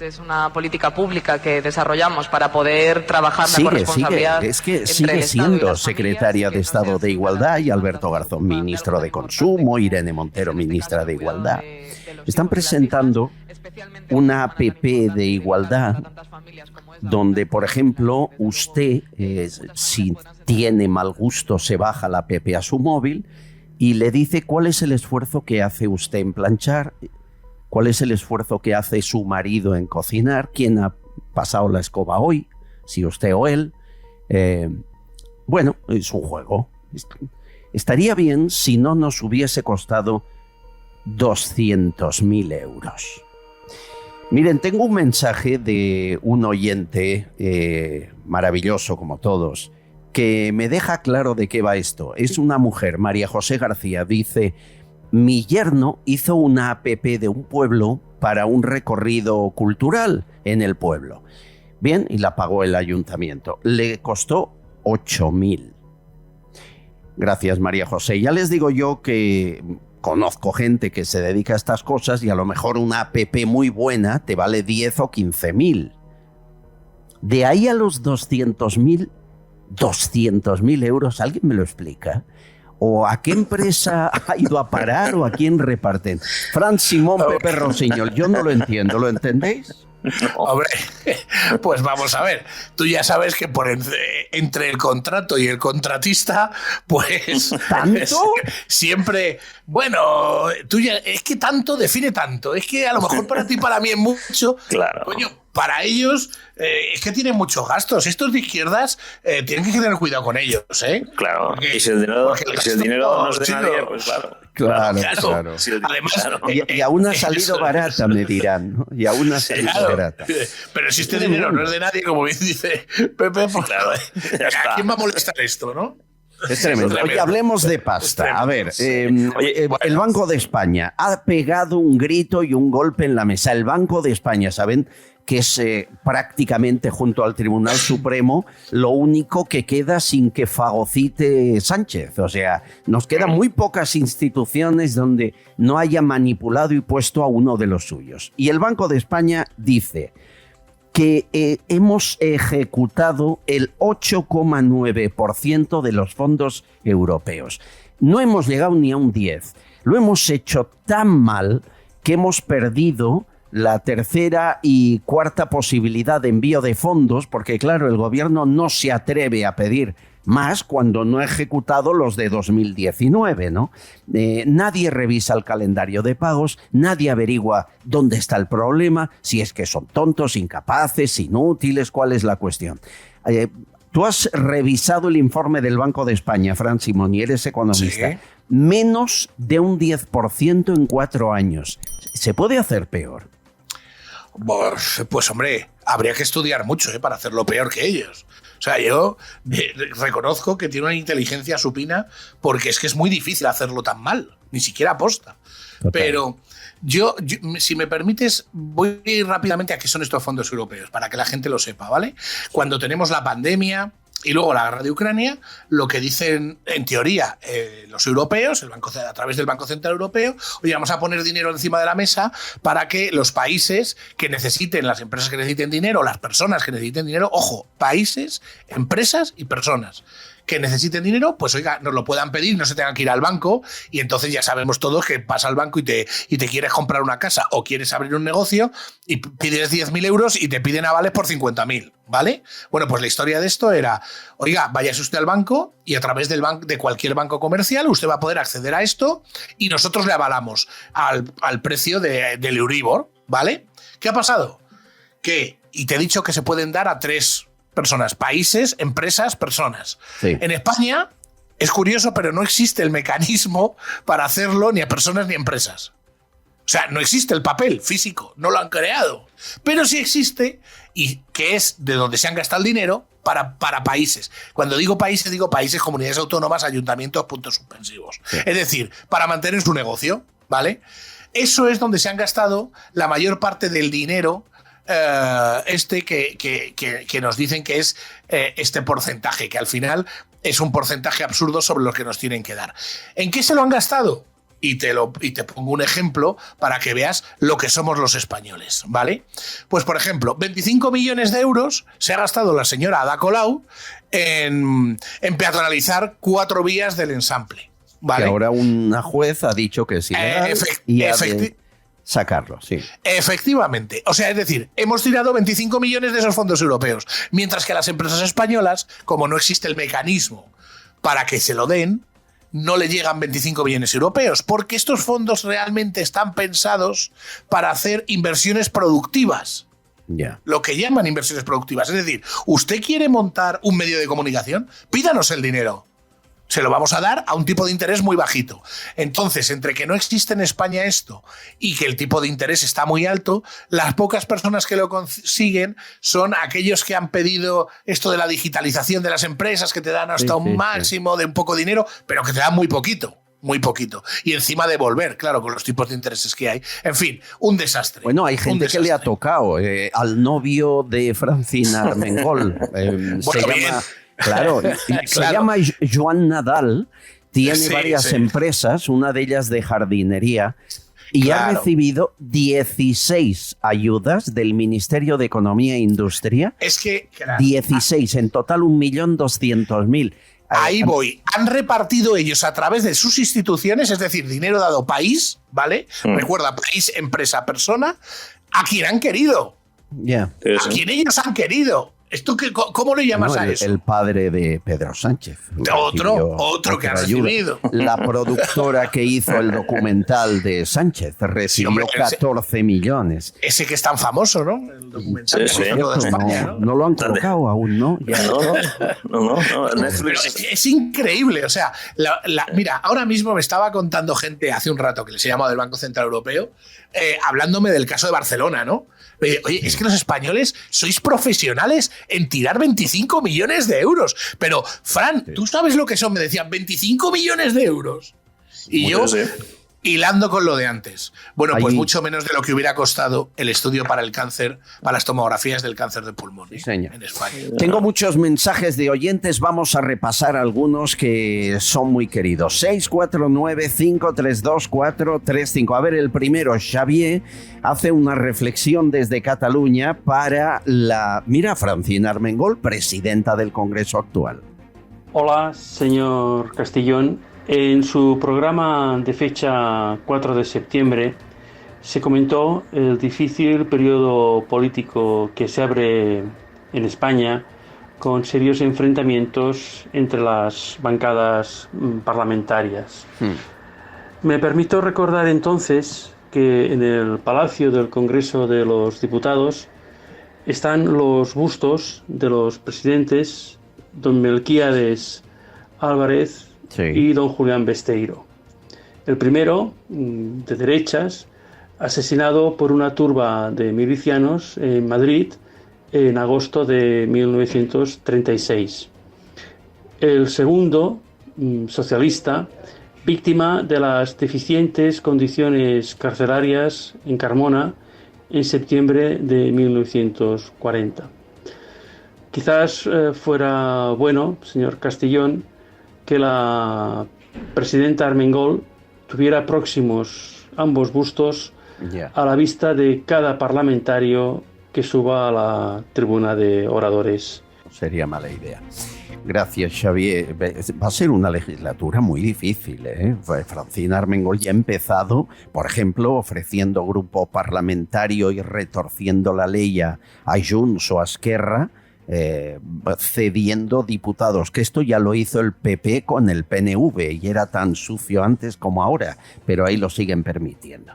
Es una política pública que desarrollamos para poder trabajar la corresponsabilidad. Es que sigue siendo secretaria de Estado de Igualdad y Alberto Garzón, ministro de Consumo, Irene Montero, ministra de Igualdad. Están presentando una app de igualdad donde, por ejemplo, usted, si tiene mal gusto, se baja la app a su móvil y le dice cuál es el esfuerzo que hace usted en planchar, cuál es el esfuerzo que hace su marido en cocinar, quién ha pasado la escoba hoy, si usted o él. Bueno, es un juego. Estaría bien si no nos hubiese costado 200.000 euros. Miren, tengo un mensaje de un oyente maravilloso como todos, que me deja claro de qué va esto. Es una mujer, María José García, dice: mi yerno hizo una app de un pueblo para un recorrido cultural en el pueblo. Bien, y la pagó el ayuntamiento. Le costó 8.000. Gracias, María José. Ya les digo yo que conozco gente que se dedica a estas cosas y a lo mejor una app muy buena te vale 10 o 15.000. De ahí a los 200.000 euros, ¿alguien me lo explica? ¿O a qué empresa ha ido a parar o a quién reparten? Fran Simón, Pepe Rossinyol, yo no lo entiendo, ¿lo entendéis? Hombre, pues vamos a ver. Tú ya sabes que por entre el contrato y el contratista, pues ¿tanto? Siempre, bueno, tú ya, es que tanto define tanto. Es que a lo mejor para ti y para mí es mucho. Claro. Coño, para ellos es que tienen muchos gastos. Estos de izquierdas tienen que tener cuidado con ellos, ¿eh? Claro. Porque, y si el dinero no es de nadie, pues claro. Claro. Además, y aún ha salido barata, me dirán, ¿no? Y aún ha salido barata. Pero si este dinero no es de nadie, como bien dice Pepe, pues claro, ¿a quién va a molestar esto, no? Es tremendo. Oye, hablemos de pasta. A ver, el Banco de España ha pegado un grito y un golpe en la mesa. El Banco de España, ¿saben? Que es prácticamente junto al Tribunal Supremo lo único que queda sin que fagocite Sánchez. O sea, nos quedan muy pocas instituciones donde no haya manipulado y puesto a uno de los suyos. Y el Banco de España dice que hemos ejecutado el 8,9% de los fondos europeos. No hemos llegado ni a un 10%. Lo hemos hecho tan mal que hemos perdido la tercera y cuarta posibilidad de envío de fondos, porque claro, el gobierno no se atreve a pedir más cuando no ha ejecutado los de 2019, ¿no? Nadie revisa el calendario de pagos, nadie averigua dónde está el problema, si es que son tontos, incapaces, inútiles, cuál es la cuestión. Tú has revisado el informe del Banco de España, Fran Simón, y eres economista. ¿Sí? Menos de un 10% en 4 años. ¿Se puede hacer peor? Pues hombre, habría que estudiar mucho para hacerlo peor que ellos. O sea, yo reconozco que tiene una inteligencia supina porque es que es muy difícil hacerlo tan mal, ni siquiera aposta. Total. Pero yo, si me permites, voy a ir rápidamente a qué son estos fondos europeos, para que la gente lo sepa, ¿vale? Cuando tenemos la pandemia y luego la guerra de Ucrania, lo que dicen en teoría los europeos, a través del Banco Central Europeo, oye, vamos a poner dinero encima de la mesa para que los países que necesiten, las empresas que necesiten dinero, las personas que necesiten dinero, ojo, países, empresas y personas que necesiten dinero, pues oiga, nos lo puedan pedir, no se tengan que ir al banco, y entonces ya sabemos todos que vas al banco y te quieres comprar una casa o quieres abrir un negocio y pides 10.000 euros y te piden avales por 50.000, ¿vale? Bueno, pues la historia de esto era, oiga, váyase usted al banco y a través de cualquier banco comercial usted va a poder acceder a esto y nosotros le avalamos al precio del Euribor, ¿vale? ¿Qué ha pasado? Y te he dicho que se pueden dar a 3 personas, países, empresas, personas. Sí. En España es curioso, pero no existe el mecanismo para hacerlo ni a personas ni a empresas. O sea, no existe el papel físico, no lo han creado. Pero sí existe, y que es de donde se han gastado el dinero para países. Cuando digo países, comunidades autónomas, ayuntamientos, puntos suspensivos. Sí. Es decir, para mantener su negocio, ¿vale? Eso es donde se han gastado la mayor parte del dinero que nos dicen que es este porcentaje, que al final es un porcentaje absurdo sobre lo que nos tienen que dar. ¿En qué se lo han gastado? Y te pongo un ejemplo para que veas lo que somos los españoles, ¿vale? Pues, por ejemplo, 25 millones de euros se ha gastado la señora Ada Colau en peatonalizar 4 vías del Ensample, ¿vale? Que ahora una juez ha dicho que es ilegal y ha de sacarlo, sí. Efectivamente. O sea, es decir, hemos tirado 25 millones de esos fondos europeos, mientras que a las empresas españolas, como no existe el mecanismo para que se lo den, no le llegan 25 millones europeos, porque estos fondos realmente están pensados para hacer inversiones productivas. Yeah. Lo que llaman inversiones productivas. Es decir, ¿usted quiere montar un medio de comunicación? Pídanos el dinero. Se lo vamos a dar a un tipo de interés muy bajito. Entonces, entre que no existe en España esto y que el tipo de interés está muy alto, las pocas personas que lo consiguen son aquellos que han pedido esto de la digitalización de las empresas, que te dan hasta un máximo de un poco de dinero, pero que te dan muy poquito. Muy poquito. Y encima devolver, claro, con los tipos de intereses que hay. En fin, un desastre. Bueno, hay gente que le ha tocado al novio de Francina Armengol. Se llama... Claro, se llama Joan Nadal, tiene varias empresas, una de ellas de jardinería, y ha recibido 16 ayudas del Ministerio de Economía e Industria. Es que... 16, en total 1.200.000. Ahí voy. Han repartido ellos a través de sus instituciones, es decir, dinero dado país, ¿vale? Recuerda, país, empresa, persona, a quien han querido. Yeah. A quien ellos han querido. ¿Esto cómo le llamas a eso? El padre de Pedro Sánchez. Otro que ha recibido. La productora que hizo el documental de Sánchez recibió 14 millones. Ese que es tan famoso, ¿no? El documental de España, no lo han colocado aún, ¿no? No. Pero es increíble. O sea, mira, ahora mismo me estaba contando gente hace un rato que les he llamado del Banco Central Europeo, hablándome del caso de Barcelona, ¿no? Oye, es que los españoles sois profesionales en tirar 25 millones de euros. Pero, Fran, ¿tú sabes lo que son? Me decían, 25 millones de euros. Y yo, hilando con lo de antes. Bueno, pues mucho menos de lo que hubiera costado el estudio para el cáncer, para las tomografías del cáncer de pulmón en España. Tengo muchos mensajes de oyentes, vamos a repasar algunos que son muy queridos. 649-532-435. A ver, el primero, Xavier, hace una reflexión desde Cataluña para Francina Armengol, presidenta del Congreso actual. Hola, señor Castellón. En su programa de fecha 4 de septiembre se comentó el difícil periodo político que se abre en España con serios enfrentamientos entre las bancadas parlamentarias. Me permito recordar entonces que en el Palacio del Congreso de los Diputados están los bustos de los presidentes don Melquíades Álvarez y don Julián Besteiro. El primero, de derechas, asesinado por una turba de milicianos en Madrid en agosto de 1936. El segundo, socialista, víctima de las deficientes condiciones carcelarias en Carmona en septiembre de 1940. Quizás fuera bueno, señor Castellón, que la presidenta Armengol tuviera próximos ambos bustos a la vista de cada parlamentario que suba a la tribuna de oradores. Sería mala idea. Gracias, Xavier. Va a ser una legislatura muy difícil, ¿eh? Francina Armengol ya ha empezado, por ejemplo, ofreciendo grupo parlamentario y retorciendo la ley a Junts o a Esquerra, cediendo diputados, que esto ya lo hizo el PP con el PNV y era tan sucio antes como ahora, pero ahí lo siguen permitiendo.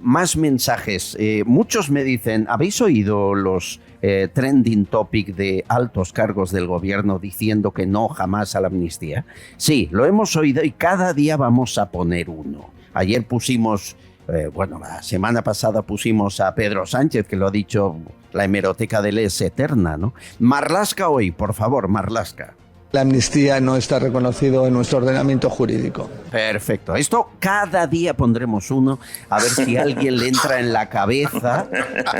Más mensajes. Muchos me dicen, ¿habéis oído los trending topic de altos cargos del gobierno diciendo que no jamás a la amnistía? Sí, lo hemos oído y cada día vamos a poner uno. Ayer pusimos Bueno, la semana pasada pusimos a Pedro Sánchez, que lo ha dicho, la hemeroteca de él es eterna, ¿no? Marlaska hoy, por favor, Marlaska. La amnistía no está reconocido en nuestro ordenamiento jurídico. Perfecto. Esto cada día pondremos uno, a ver si a alguien le entra en la cabeza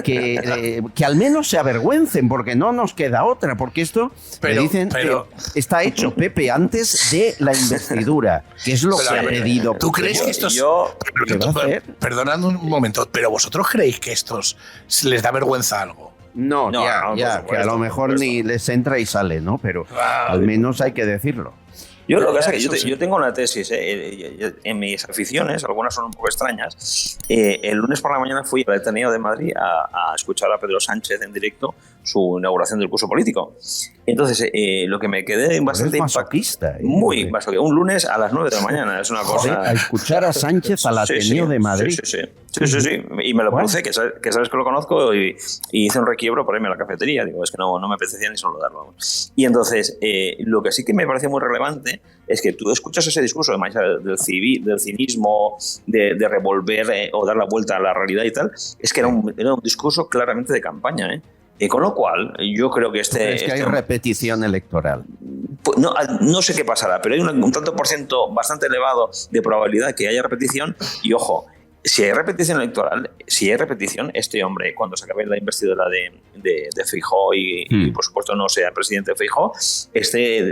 que al menos se avergüencen, porque no nos queda otra, porque esto me dicen que está hecho, Pepe, antes de la investidura, que es lo que ha pedido. ¿Tú crees que estos... Perdonad un momento, pero ¿vosotros creéis que estos les da vergüenza algo? No, ya, que a lo mejor ni les entra y sale, ¿no? Pero al menos hay que decirlo. Yo lo que pasa es que yo tengo una tesis en mis aficiones, algunas son un poco extrañas. El lunes por la mañana fui al Ateneo de Madrid a escuchar a Pedro Sánchez en directo su inauguración del curso político. Entonces, lo que me quedé bastante masoquista. Muy masoquista. Un lunes a las 9 de la mañana, es una cosa... A escuchar a Sánchez al Ateneo de Madrid. Sí. Y me lo crucé, que sabes que lo conozco, y hice un requiebro por irme a la cafetería. Digo, es que no me apetecía ni saludarlo. Y entonces, lo que sí que me pareció muy relevante es que tú escuchas ese discurso del cinismo, de revolver o dar la vuelta a la realidad y tal, es que era un discurso claramente de campaña, con lo cual, yo creo que es que hay repetición electoral. Pues no sé qué pasará, pero hay un tanto por ciento bastante elevado de probabilidad que haya repetición. Y ojo, si hay repetición electoral, este hombre, cuando se acabe la investidura de Feijóo y por supuesto no sea presidente Feijóo,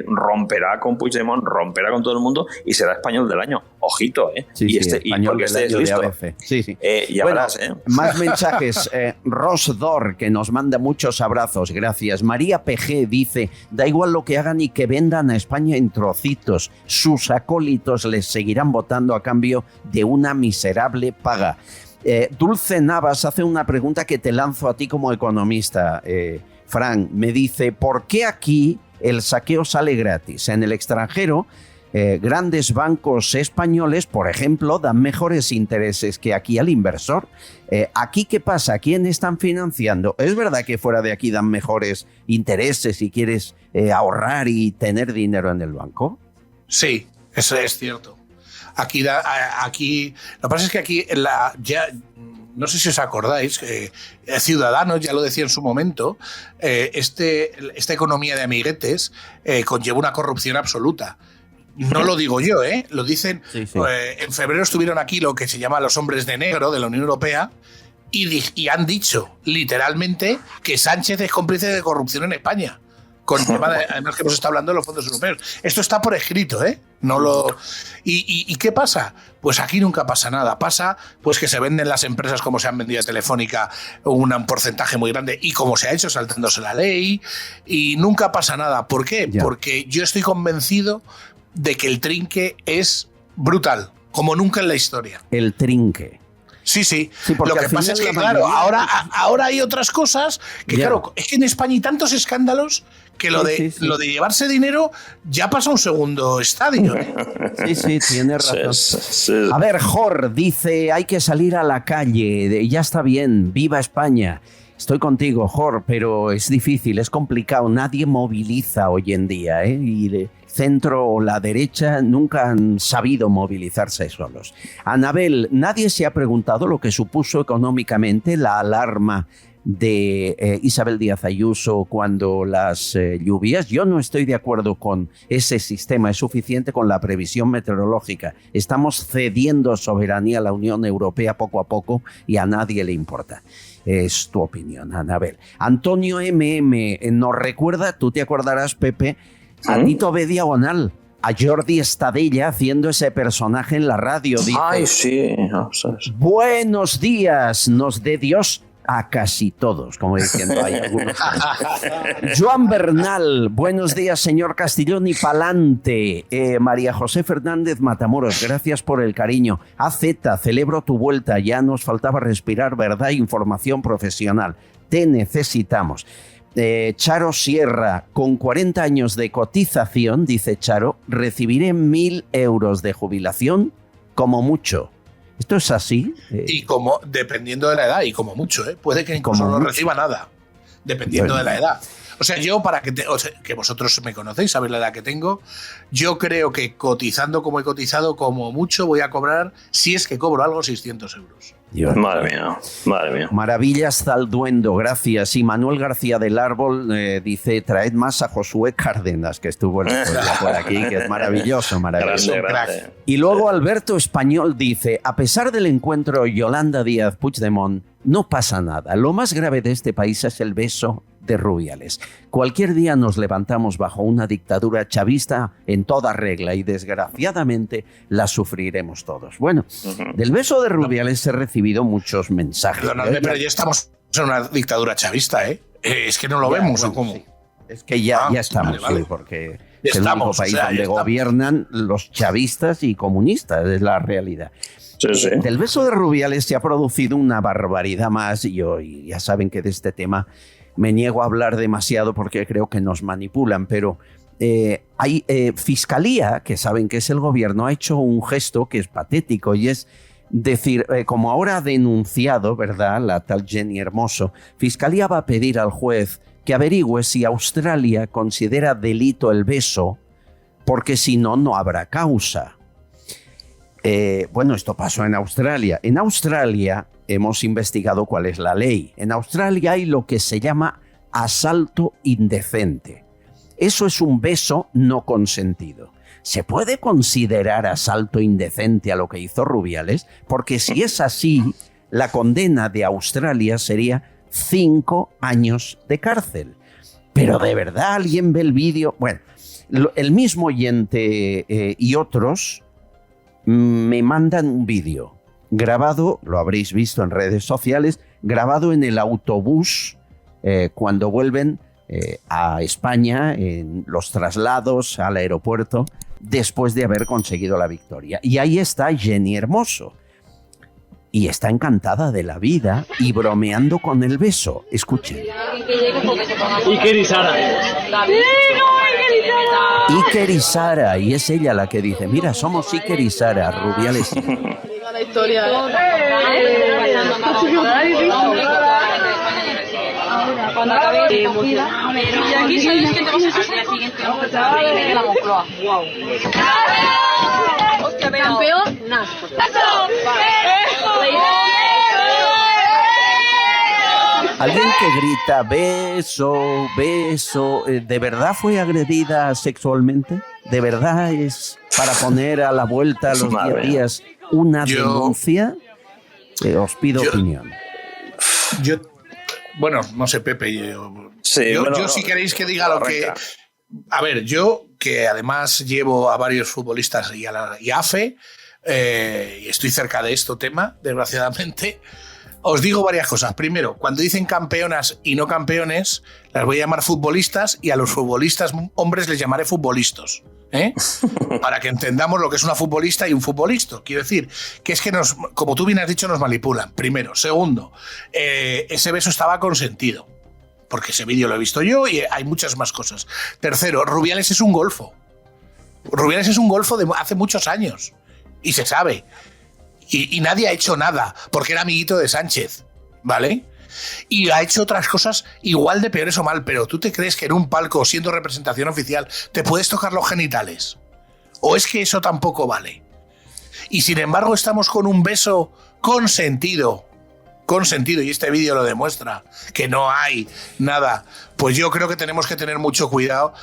romperá con Puigdemont, romperá con todo el mundo y será español del año. Ojito, y porque este es listo. Sí. Ya verás, Más mensajes. Rosdor, que nos manda muchos abrazos, gracias. María PG dice, da igual lo que hagan y que vendan a España en trocitos. Sus acólitos les seguirán votando a cambio de una miserable paga. Dulce Navas hace una pregunta que te lanzo a ti como economista, Fran. Me dice, ¿por qué aquí el saqueo sale gratis? En el extranjero, grandes bancos españoles, por ejemplo, dan mejores intereses que aquí al inversor. ¿Aquí qué pasa? ¿Quién están financiando? ¿Es verdad que fuera de aquí dan mejores intereses si quieres ahorrar y tener dinero en el banco? Sí, eso es cierto. Aquí, lo que pasa es que aquí, no sé si os acordáis, Ciudadanos, ya lo decía en su momento, esta economía de amiguetes conlleva una corrupción absoluta. No lo digo yo, lo dicen. Sí. En febrero estuvieron aquí lo que se llama los hombres de negro de la Unión Europea y han dicho literalmente que Sánchez es cómplice de corrupción en España. Con tema además que hemos estado hablando de los fondos europeos. Esto está por escrito, ¿Y qué pasa? Pues aquí nunca pasa nada. Pasa pues que se venden las empresas como se han vendido a Telefónica, un porcentaje muy grande, y como se ha hecho saltándose la ley, y nunca pasa nada. ¿Por qué? Porque yo estoy convencido de que el trinque es brutal, como nunca en la historia. El trinque. Sí. Lo que pasa es que, claro, ahora hay otras cosas que, claro, es que en España hay tantos escándalos que lo de llevarse dinero ya pasa a un segundo estadio. Sí, tienes razón. Sí. A ver, Jor dice, hay que salir a la calle, ya está bien, viva España. Estoy contigo, Jor, pero es difícil, es complicado, nadie moviliza hoy en día, y centro o la derecha nunca han sabido movilizarse solos. Anabel, nadie se ha preguntado lo que supuso económicamente la alarma de Isabel Díaz Ayuso cuando las lluvias. Yo no estoy de acuerdo con ese sistema, es suficiente con la previsión meteorológica. Estamos cediendo soberanía a la Unión Europea poco a poco y a nadie le importa. Es tu opinión, Anabel. Antonio MM nos recuerda, tú te acordarás, Pepe, a Tito B. Diagonal, a Jordi Estadella haciendo ese personaje en la radio. Dice, ay, sí. Buenos días, nos dé Dios a casi todos, como diciendo hay algunos. Joan Bernal, buenos días, señor Castellón y pa'lante. María José Fernández Matamoros, gracias por el cariño. AZ, celebro tu vuelta, ya nos faltaba respirar, verdad, información profesional. Te necesitamos. Charo Sierra, con 40 años de cotización, dice Charo, recibiré 1.000 euros de jubilación como mucho. ¿Esto es así? Y como, dependiendo de la edad, y como mucho, puede que incluso no reciba nada, dependiendo de la edad. O sea, yo que vosotros me conocéis, sabéis la edad que tengo, yo creo que cotizando como he cotizado, como mucho voy a cobrar, si es que cobro algo, 600 euros. Dios. Madre mía. Maravillas Zalduendo, gracias. Y Manuel García del Árbol dice, traed más a Josué Cárdenas, que estuvo por aquí, que es maravilloso. Grande. Y luego Alberto Español dice, a pesar del encuentro Yolanda Díaz-Puigdemont, no pasa nada. Lo más grave de este país es el beso de Rubiales. Cualquier día nos levantamos bajo una dictadura chavista en toda regla y desgraciadamente la sufriremos todos. Bueno, del beso de Rubiales he recibido muchos mensajes. Pero ya estamos en una dictadura chavista, ¿eh? Es que no lo vemos, ¿o cómo? Sí. Es que ya estamos, vale. Sí, porque es el único país donde gobiernan los chavistas y comunistas, es la realidad. Sí. Del beso de Rubiales se ha producido una barbaridad más y ya saben que de este tema me niego a hablar demasiado porque creo que nos manipulan, pero hay Fiscalía, que saben que es el gobierno, ha hecho un gesto que es patético y es decir, como ahora ha denunciado, ¿verdad?, la tal Jenny Hermoso, Fiscalía va a pedir al juez que averigüe si Australia considera delito el beso, porque si no, no habrá causa. Bueno, esto pasó en Australia. En Australia hemos investigado cuál es la ley. En Australia hay lo que se llama asalto indecente. Eso es un beso no consentido. ¿Se puede considerar asalto indecente a lo que hizo Rubiales? Porque si es así, la condena de Australia sería 5 años de cárcel. Pero ¿de verdad alguien ve el vídeo? Bueno, el mismo oyente y otros me mandan un vídeo grabado, lo habréis visto en redes sociales, grabado en el autobús cuando vuelven a España en los traslados al aeropuerto después de haber conseguido la victoria. Y ahí está Jenny Hermoso. Y está encantada de la vida y bromeando con el beso. Escuchen. Iker y Sara. Iker y Sara. Y es ella la que dice, mira, somos Iker y Sara, Rubiales. La historia. Cuando acabe y aquí sabes que te vas a hacer la siguiente de la Moncloa. Wow. Hostia, campeón, Alguien que grita beso, beso, ¿de verdad fue agredida sexualmente? ¿De verdad es para poner a la vuelta a los días una denuncia? Os pido opinión. Bueno, no sé, Pepe. Yo si queréis que diga lo que... A ver, yo que además llevo a varios futbolistas y a AFE, y estoy cerca de este tema, desgraciadamente, os digo varias cosas. Primero, cuando dicen campeonas y no campeones, las voy a llamar futbolistas y a los futbolistas hombres les llamaré futbolistas. Para que entendamos lo que es una futbolista y un futbolista. Quiero decir, que es que como tú bien has dicho, nos manipulan. Primero. Segundo, ese beso estaba consentido. Porque ese vídeo lo he visto yo y hay muchas más cosas. Tercero, Rubiales es un golfo. Rubiales es un golfo de hace muchos años. Y se sabe. Y nadie ha hecho nada, porque era amiguito de Sánchez, ¿vale? Y ha hecho otras cosas igual de peores o mal, pero ¿tú te crees que en un palco, siendo representación oficial, te puedes tocar los genitales? ¿O es que eso tampoco vale? Y sin embargo estamos con un beso consentido, y este vídeo lo demuestra, que no hay nada. Pues yo creo que tenemos que tener mucho cuidado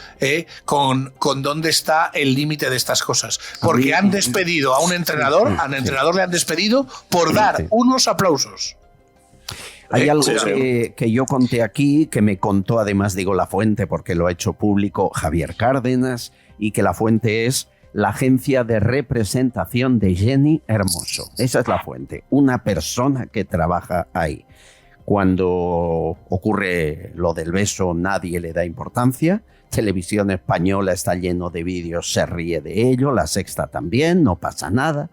con dónde está el límite de estas cosas. Porque han despedido a un entrenador, al entrenador le han despedido por dar unos aplausos. Hay algo que yo conté aquí, que me contó además, digo la fuente porque lo ha hecho público Javier Cárdenas, y que la fuente es la agencia de representación de Jenny Hermoso. Esa es la fuente, una persona que trabaja ahí. Cuando ocurre lo del beso, nadie le da importancia. Televisión Española está lleno de vídeos, se ríe de ello, La Sexta también, no pasa nada.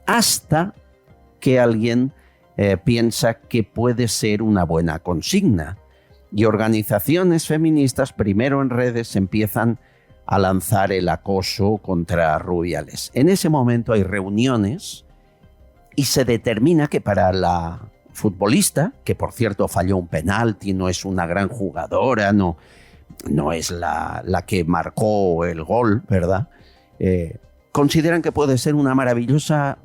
Hasta que alguien piensa que puede ser una buena consigna. Y organizaciones feministas, primero en redes, empiezan a lanzar el acoso contra Rubiales. En ese momento hay reuniones y se determina que para la futbolista, que por cierto falló un penalti, no es una gran jugadora, no, no es la que marcó el gol, ¿verdad? Consideran que puede ser una maravillosa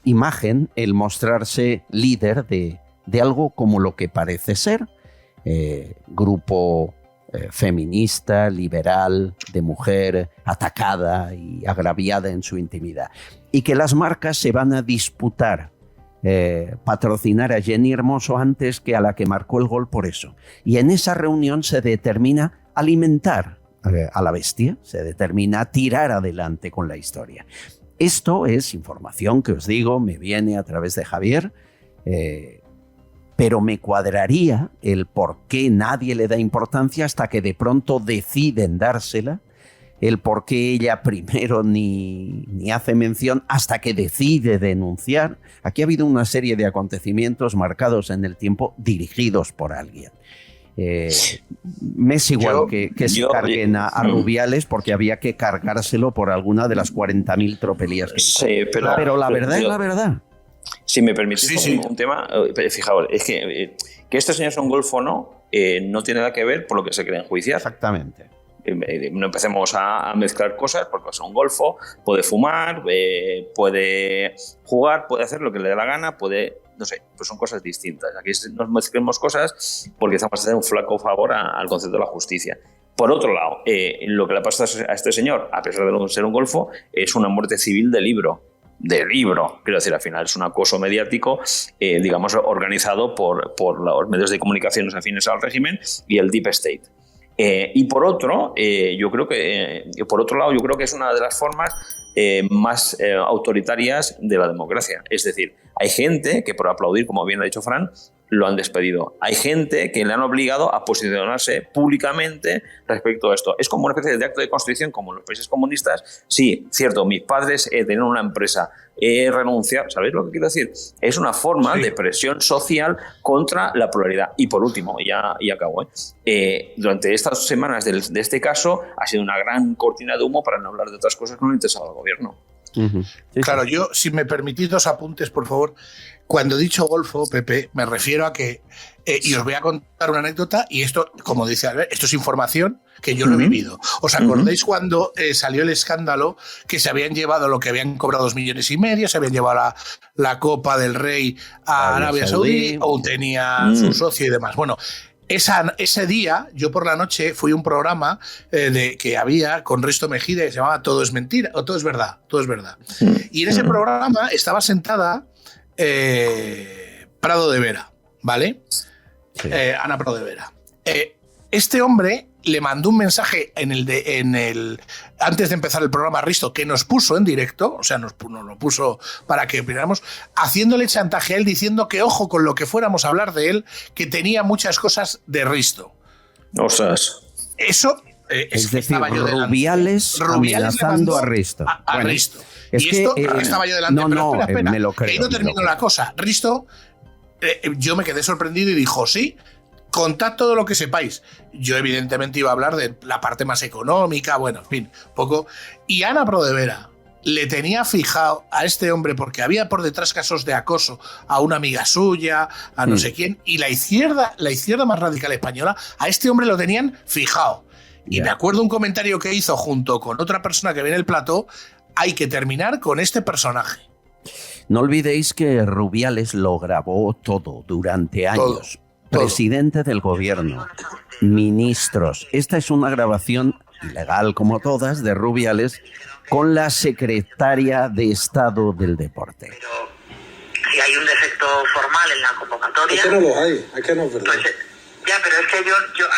imagen el mostrarse líder de algo como lo que parece ser, grupo feminista, liberal, de mujer atacada y agraviada en su intimidad. Y que las marcas se van a disputar patrocinar a Jenny Hermoso antes que a la que marcó el gol por eso. Y en esa reunión se determina alimentar a la bestia, se determina tirar adelante con la historia. Esto es información que os digo, me viene a través de Javier, pero me cuadraría el por qué nadie le da importancia hasta que de pronto deciden dársela, el por qué ella primero ni hace mención hasta que decide denunciar. Aquí ha habido una serie de acontecimientos marcados en el tiempo dirigidos por alguien. Me es igual que se carguen a Rubiales porque había que cargárselo por alguna de las 40.000 tropelías que hizo. Sí, pero la verdad es la verdad. Si me permitís un tema, fijaos, es que este señor es un golfo no tiene nada que ver por lo que se cree enjuiciar. Exactamente. No empecemos a mezclar cosas porque es un golfo, puede fumar, puede jugar, puede hacer lo que le dé la gana, puede, no sé, pues son cosas distintas. Aquí nos mezclemos cosas porque estamos haciendo un flaco favor al concepto de la justicia. Por otro lado, lo que le pasa a este señor, a pesar de ser un golfo, es una muerte civil de libro. Quiero decir, al final es un acoso mediático, digamos, organizado por los medios de comunicación afines al régimen y el Deep State. Y por otro lado, yo creo que es una de las formas más autoritarias de la democracia. Es decir, hay gente que por aplaudir, como bien ha dicho Fran, lo han despedido. Hay gente que le han obligado a posicionarse públicamente respecto a esto. Es como una especie de acto de constricción, como en los países comunistas. Sí, cierto, mis padres tenían una empresa, renunciar, ¿sabéis lo que quiero decir? Es una forma de presión social contra la pluralidad. Y por último, ya acabo, durante estas semanas de este caso ha sido una gran cortina de humo para no hablar de otras cosas que no le interesaba al gobierno. Claro, yo, si me permitís 2 apuntes, por favor. Cuando he dicho golfo, Pepe, me refiero a que, y os voy a contar una anécdota, y esto, como dice Albert, esto es información que yo lo he vivido. ¿Os acordáis cuando salió el escándalo que se habían llevado lo que habían cobrado 2,5 millones, se habían llevado la Copa del Rey a Arabia Saudí, o tenía su socio y demás? Bueno, ese día, yo por la noche fui a un programa que había con Risto Mejide que se llamaba Todo es mentira, o Todo es verdad, Todo es verdad. Y en ese programa estaba sentada Prado de Vera, ¿vale? Sí. Ana Prado de Vera. Este hombre le mandó un mensaje antes de empezar el programa a Risto, que nos puso en directo, o sea, nos lo puso para que opináramos, haciéndole chantaje a él, diciendo que ojo con lo que fuéramos a hablar de él, que tenía muchas cosas de Risto. Ostras. Eso es decir, Rubiales amenazando a Risto. A Risto. Y esto estaba yo delante. Espera, me lo creo. Ahí no terminó la cosa. Risto, yo me quedé sorprendido y dijo, sí, contad todo lo que sepáis. Yo evidentemente iba a hablar de la parte más económica, bueno, en fin, poco. Y Ana Prodevera le tenía fijado a este hombre porque había por detrás casos de acoso a una amiga suya, a no sé quién, y la izquierda más radical española, a este hombre lo tenían fijado. Y me acuerdo un comentario que hizo junto con otra persona que ve en el plató: hay que terminar con este personaje. No olvidéis que Rubiales lo grabó todo durante años. Presidente del gobierno, ministros. Esta es una grabación ilegal, como todas, de Rubiales con la secretaria de Estado del Deporte. Pero si hay un defecto formal en la convocatoria... Es que no lo hay que no es verdad. Pues, ya, pero es que a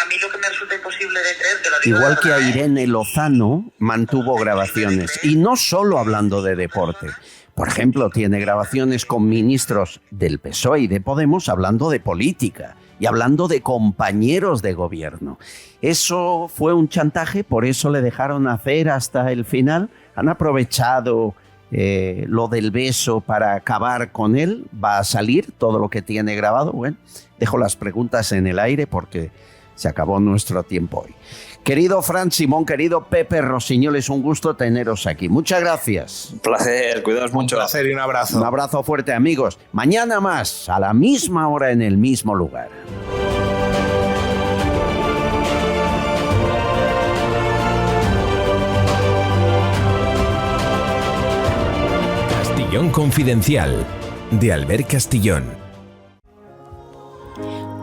mí lo que me resulta imposible de creer, te lo digo. Igual que a Irene Lozano mantuvo grabaciones, y no solo hablando de deporte. Por ejemplo, tiene grabaciones con ministros del PSOE y de Podemos hablando de política y hablando de compañeros de gobierno. Eso fue un chantaje, por eso le dejaron hacer hasta el final. Han aprovechado lo del beso para acabar con él. Va a salir todo lo que tiene grabado. Bueno, dejo las preguntas en el aire porque se acabó nuestro tiempo hoy. Querido Fran Simón, querido Pepe Rossiñol, es un gusto teneros aquí. Muchas gracias. Un placer, cuidaos mucho. Un placer y un abrazo. Un abrazo fuerte, amigos. Mañana más, a la misma hora, en el mismo lugar. Castillón Confidencial, de Albert Castillón.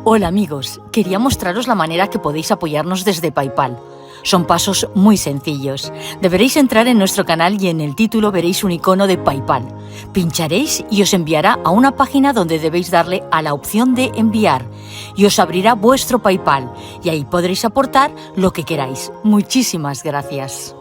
Hola amigos, quería mostraros la manera que podéis apoyarnos desde PayPal. Son pasos muy sencillos. Deberéis entrar en nuestro canal y en el título veréis un icono de PayPal. Pincharéis y os enviará a una página donde debéis darle a la opción de enviar y os abrirá vuestro PayPal y ahí podréis aportar lo que queráis. Muchísimas gracias.